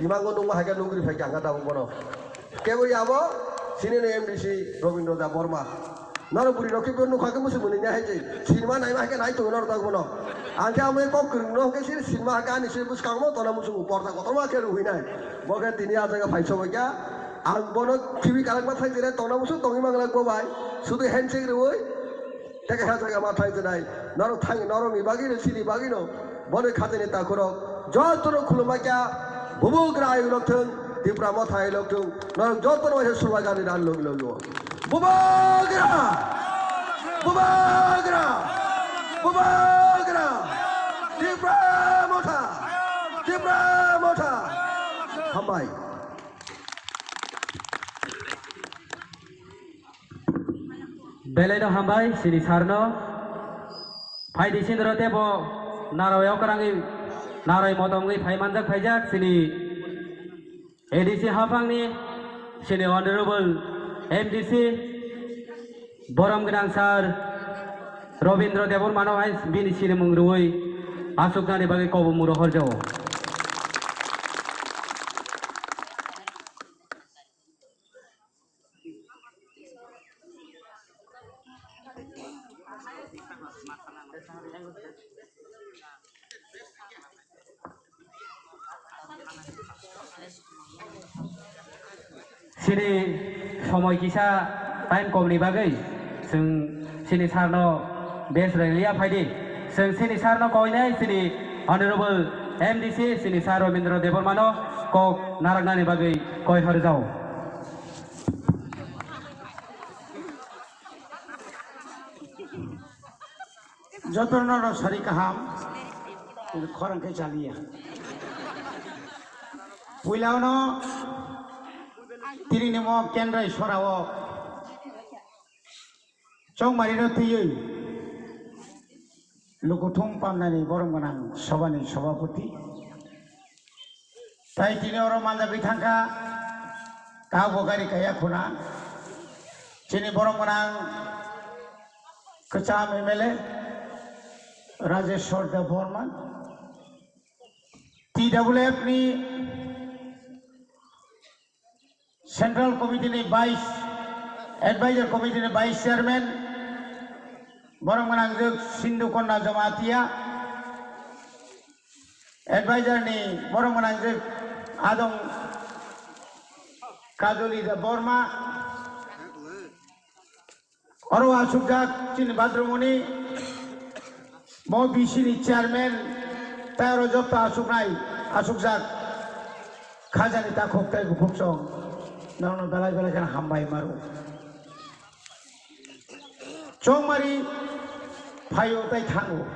S6: इमांगो नुमा हागा नुगुरि फैगा आंगा दाबु बनो केबो याबो सिनेनो एमडीसी रविन्द्र दा बर्मा नरपुरी रखिबो नुखाके मुसु मनिना हायजे सिनेमा नायमा हाके नाय तो नर दागु बनो आंखे आमे कक करनो के सिर सिनेमा हाका निसे बुसकांगमो तना मुसु पर्दा कतमा के रुहिनाय बगे तिनि आजागा फाइसो बगा आं बनो टिभि कालांबा थाइजेरे तना मुसु तंगि मांगलागबो बाय सुदु हेन्डशेक रुय तेके हाजागा मा थाइजेनाय नर थाइ नरमि बागिनो सिनि बागिनो बने खाजेने ताखुरो जतरो खुलुमाक्या बुबुग्रा आयुलथों दिप्रा मथाय लथों नर जतरो हे सुरबागानि दान लग लगो बुबुग्रा बुबुग्रा बुबुग्रा दिप्रा मथा हामबाय
S1: बेलायनो हामबाय सिनि सारनो फाइदि सिन्द्रते बो नारायाव करांगि नाराय मदंगि फाइमानजाक फाइजाक सिनि एडीसी हाफांनि सिनि अनरेबल एमडीसी बरम गोनां सार रविन्द्र देबरमानो हाय बिनि सिनि मुंरुय आसुकनानि बागै कबो मुरो हरजाव सिनि समय किसा टाइम कमनि बागै जों सिनि सारनो बेस रेलिया फाइदि जों सिनि सारनो कयनाय सिनि अनरेबल एमडीसी सिनि सार रविन्द्र देबरमानो कक नारागनानि बागै कय हरजाव
S2: जतनर सारि काहाम खरंके चालिया पुइलावनो तिरिनेमो केन्द्र इसराव चौमारिनो थैयै लुकुथुम पामनानि बरमगोनां सभानि सभापति ताई दिनै अर मानजागै थांखा काबगारि काया खुना दिनै बरमगोनां कचाम एमएलए
S7: राजेश्वर देव Burman TWF ni Central Committee ni Vice Advisor Committee ni Vice Chairman borong menangjung Sindu Konda Jamatia Advisor ni borong menangjung Adong Kajoli de Borma Oro Asukjak Cini Badrumuni Mau BC ni Chairman Tayaro Jopta Asukjak Khajani Takok Tai Bukuksong Nono Belai kan Hambai Maru Chongmari Phayo Tai Thangu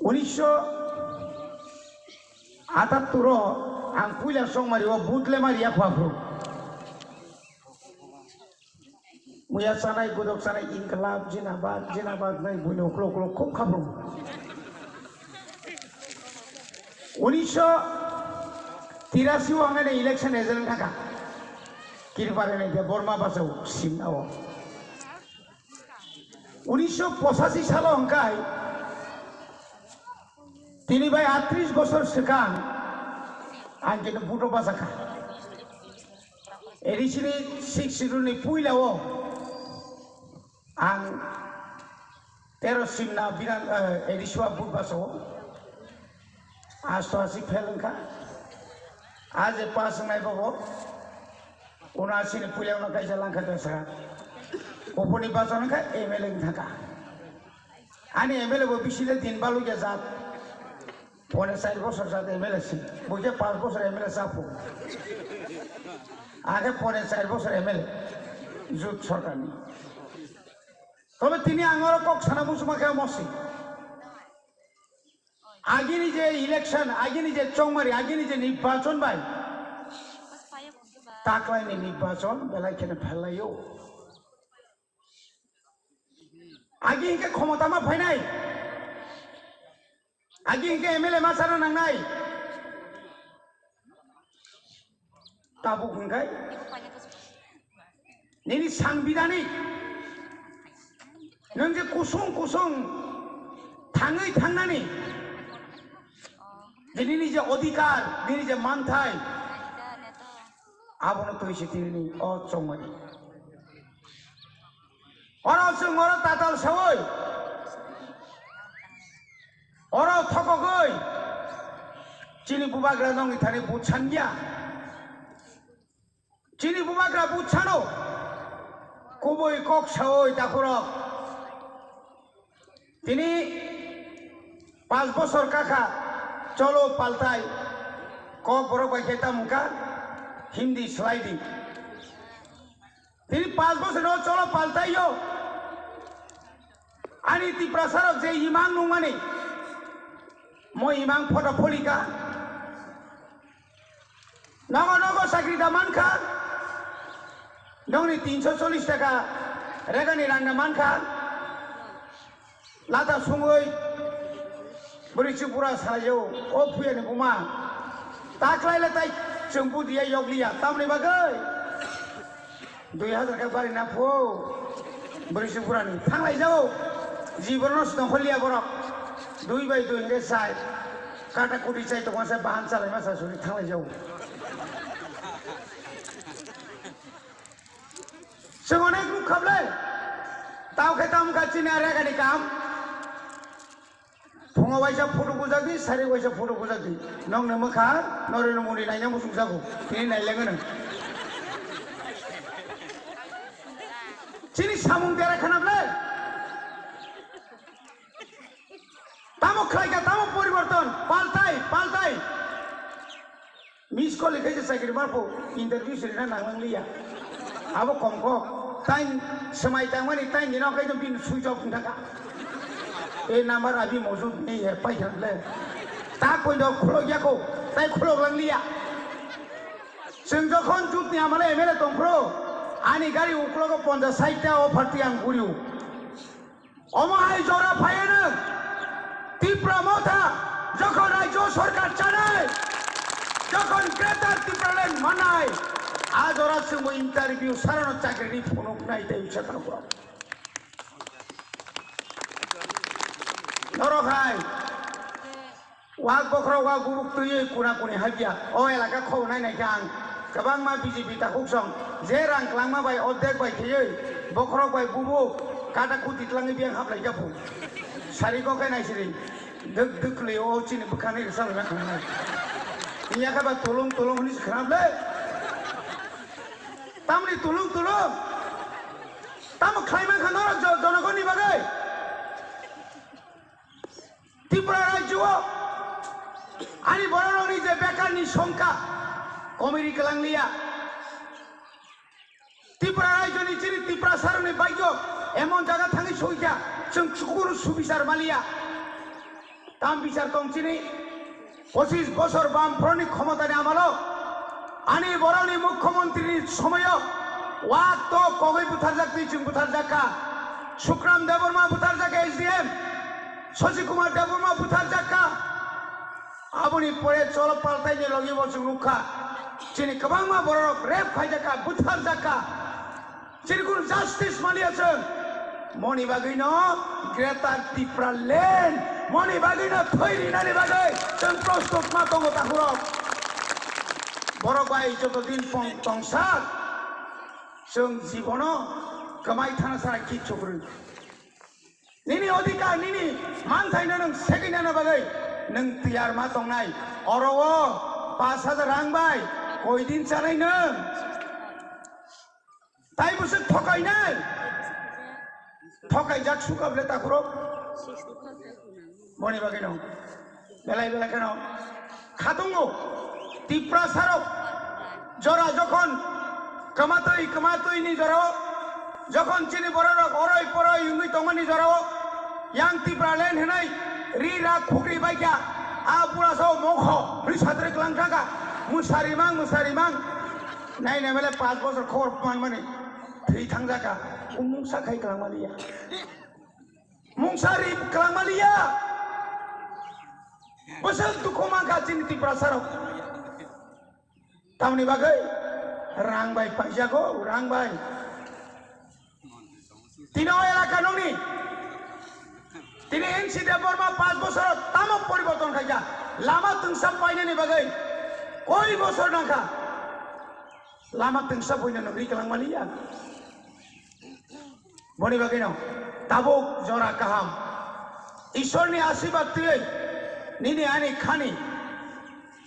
S7: 1978 ang puila Chongmari o butle Maria Phafru Muya sanai gudok sanai inkilab jinabad nai buno klo khum khabru 1983 angane election ejen thaka kirpare nei de Burma basau simnao 1985 সাল অঙ্কায় তিনি ভাই 38 বছর সেখান আনকে বুটো বাসা খা এরিসিনি 60 ni puilao ang 13 simna biran eriswa but baso Astasi Pelanka आज पास नहीं बाबू 79 ने पुलिया उन्हें कैसे लांका दसा ओपनी बात उन्हें का एमएलए था आने एमएलए वो पिछले दिन बालू के साथ पौने 4 बरस साथ एमएलए सी मुझे 5 बरस एमएलए साफो आगे पौने 4 बरस एमएलए जुट सरकार नहीं तो मैं तीन आंगों को खाना मुझमें क्या मौसी आगे निजे इलेक्शन आगे निजे चौंगमारी आगे निजे निर्वाचन भाई ताकलाय ने निर्वाचन बेलाई के ने फैलायो आगे इनके क्षमता में फैनाई आगे इनके एमएलए मासारा नंगाई ताबु खुंगाई नेनी सांबिधानिक नंगे कुसुम थांगै थांनानै दिनैनि जे अधिकार दिनै जे मानथाय आबनो तो इसे दिनैनि अ चौंमारि अराव जों अराव ताताल सावै अराव थकगै चिनि बुबाग्रा दंनि थाने बुतसान गैया चिनि बुबाग्रा बुतसानो कुबै कक सावै दाखरक তিনি 5 বছর কাকা চলো পাল্টাই ক বড় বাইকেটা মুখা হিন্দি স্লাইডিং তিনি 5 বছর চলো পাল্টাইও আনি তি প্রসারক যে ইমাং নমানি মই ইমাং ফটো ফলিকা নগর চাকরি দামানখা নংনি 340 টাকা রেগানি রান্না মানখা लाता सुंगै बरिसिपुरा साजौ ओ फुयानि बुमा ताक्लायला ताइ जों बुदिया यगलिया तामनि बागै 2000 का बारि ना फो बरिसिपुरानि थांलाय जाओ जीवनस दंखलिया बरक 2/2 रे साइ काटा कुटी चाइ तो मासे बाहान चालाय मासा सुनि थांलाय जाओ जों अनेक रुख खाबले ताव खेताम गाचिनि आरेगानि काम फुङाव वाइसा फटो बुजागि सारि वाइसा फटो बुजागि नंनो मोखा नरेन्द्र मोदी नायना मुसुं जागौ तिनि नायलाङोनो चिनि सामुं देरा खानाब्ले तामो खायगा तामो परिवर्तन पाल्टाय मिस कल लिखाइसे साइकेल बारफो इंटरव्यू सिरिना नांलांलिया आबो कमको टाइम समय तांमानि टाइम दिनाव कायदो बिन सुइच अफ थाका ये नंबर अभी मौजूद नहीं है पाइखन ले ता कोई दो खुलो गया को ताई खुलो रंग लिया जों जखन जुटनि आमाले एमएलए दंफ्रो आनि गारि उख्लो को 50 टा अफारति आं गुरिउ अमाहाय जरा फायनो तीव्र मथा जखन राज्य सरकार चालाय जखन ग्रेटर टिप्रालेन मानाय आज ओरा जों इंटरव्यू सारानो चाकरिनि फनक नायदै सेखानो নরখাই ওয়াক বখরা ওয়াক বুবুক তুই কুনা কুনি হাবিয়া ও এলাকা খৌ নাইনাইকে আं गोबां मा बिजेपि ताखौ सं जे रां क्लांमा बाय अर्धेक बाय खेयै बखरक बाय बुबुक काटा कुति tlangै बियां हाबलाय जाफु सारिखौ खायनायसिरि दोक दोकलै अ चिनि बुखानाय सालना खानाय इया खाबा तलुं तलुं हनि खानाबले तामनि तलुं तलुं ताम खायमा खानो जनगणनि बागै त्रिपुरा राज्यआव आनि बर'नि जे बेकारनि संख्या कमेडि केलांलिया त्रिपुरा राज्यनि चिरि त्रिपुरा सारनि बायग एमन जागा थाङै सहिया जों सुकुरु सुबिसार मालिया ताम बिसार दंचिनि 25 বছর বামফ্রন্টनि ক্ষমতাनि आमालो आनि बर'नि मुख्यमंत्री समयो वाक तो कगै बुथारजाक जों बुथारजाका सुक्राम देबबर्मा बुथारजाका एसडिएम शशि कुमार देबबर्मा बुथारजाका आबुनि परे चल पाल्टाइनि लगे बसुं नुखा चिनि गोबां मा बर'क रेप खायजाका बुथारजाका चिनि कुनु जास्टिस मालियासों मनि बागैनो ग्रेटार त्रिपुरा लेन्ड मनि बागैनो थैरिनानि बागै जों प्रस्तुत मा दङ ताखुरक बर'क बाय जतदिन पंसार जों जीवनो कमाई थाना सारा किच्छुग्रो निनि अधिकार निनि मानथायनो नों सेगिनानो बागै नों तैयार मा दंनाय अरव 5000 रां बाय कय दिन जानाय नों ताइ बुसो थकायनाय थकायजाक सुगाबले ताखुर मनि बागै नं बेलाय बेलाय केन खादुंगो त्रिपुरा सारक जरा जखन कमातुई जराव जखन चिनि बर'रक अरय परय युंगै दंमोननि जराव यां त्रिपुरा लेन्ड होनाय रि रा खुग्रि बायगा आ पुरासाव मख रिसाद्रे क्लांटागा मुसारिमां नायना मेले 5 বছর खबर माने थै थांजाका मुंसा खाय क्लांमालिया मुंसारि क्लांमालिया बोसोर दुखुमा गाचिनि त्रिपुरा सारक तामनि बागै रां बाय पाइजागो रां बाय तिनो एलाका नंनि तिनि एनसि देबबर्मा 5 বছর तामो परिवर्तन खायजा लामा तंसा पाइनानि बागै कय বছর नाखा लामा तंसा बयनो नगरि क्लांमालिया मनि बागै न ताबुक जरा काहाम ईश्वरनि आशीर्वाद तुयै निनि आनि खानि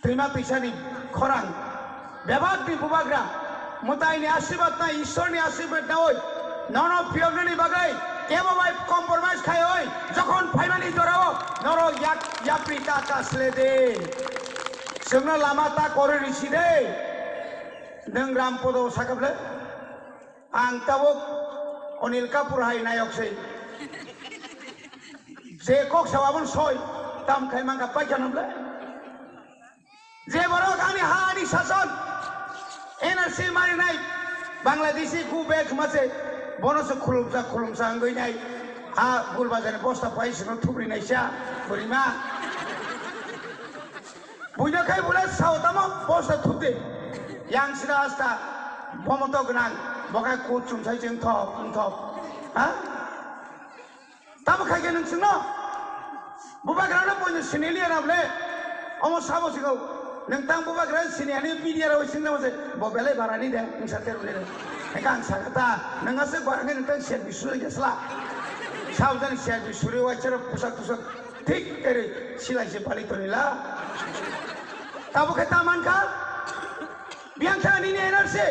S7: दैमा दैसानि खरां बेबादनि बुबाग्रा मुतायनि आशीर्वाद ना ईश्वरनि आशीर्वाद ना ओय नन पियरनि बागै केबाबाय कम्प्रोमाइज खाय ओय जखन फाइमानि जराव नर याप्रि ता कासले दे जोंनो लामा ता करे रिसि दे नों रामपद सागाबले आं ताबुक अनिल कापुर हाय नायकसै जे कक सावाबन सय ताम खायमांगा पाइजानबले जे बर'क आनि हानि शासन एनआरसि मारिनाय बांलादेशी गुबेक मासे बनसो खुलुमसा गैनाय आ गुलबाजारनि बस्ता पाइसिनो थुब्रिनायसा बोरिमा बुइनखाय बुले सावतामा बस्ता थुबदे यांसिना आस्ता बमत गोनां बगाय को चुमसाय जों थप हा ताम खायगे नोंसिनो बुबाग्रानो बयनो सिनेलिया नाबले अमो साबसिगौ नोंथां बुबाग्रा सिनेयानि मिडियाराव सिननावसे बबेलाय बारानि दे नोंसार रुले गां सागता नोंगासो बारगे नोंथां सेर बिसुरै गेसला सावजान सेर बिसुरै वाइचार पुसाक ठीक एरै सिलाइसे पालितनिला ताबुखे तामानखा बियांखानि एनआरसि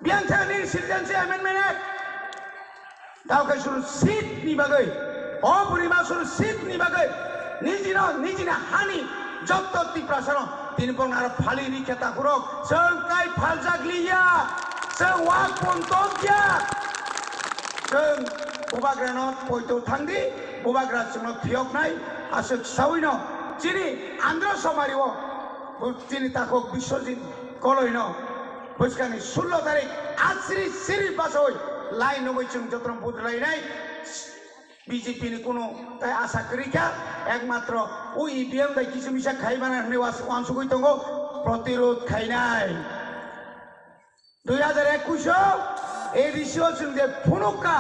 S7: बियांखानि सिटिजेनशिप एमेन्डमेन्ट एक्ट दावखाय सुरु सीटनि बागै अ बुरिमा सुरु सीटनि बागै निजिना हानि जत्त त्रिपुरा सारं तिनपं आरो फालि रिखेता खुरक जों काय फालजाग्लिया जों वाक बन्तगिया जों बुबाग्रानो पयतो थांदि बुबाग्रा जोंनो थियकनाय आसो सावैनो चिनि आंध्र समारिव चिनि ताको बिश्वजित कलयनो बैसागनि 16 तारिख आश्री सिरि बासै लाइन नबै जों जत्रम बुद्रायनाय बीजेपी नि कोनो ताई आशा करिका एकमात्र ओ ईवीएम दाय किछु मिसा खाइबाना हने वानसुगै दंगो प्रतिरोध खाइनाय 2021 ए रिसियो जों जे फुनुका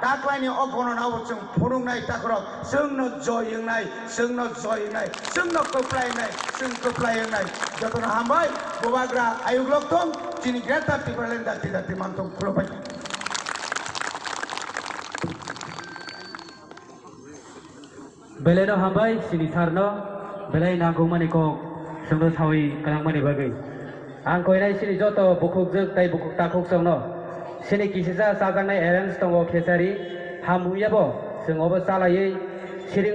S7: kaklaini ogono nawo chung phurungnai takrok sungno joyingnai sungno koplainai sung koplainai jotono hambai bobagra ayuglok tong chini greta tipalen dati mantong khlopai
S1: Beleno hambai sini sarno belai nanggung mani ko sungno sawi kalang mani bagai. Ang koinai sini joto bukuk juk tai bukuk takuk sungno. Sini kisisa sajang nai arrange tongo kesari hamu yabo sung obo salai siring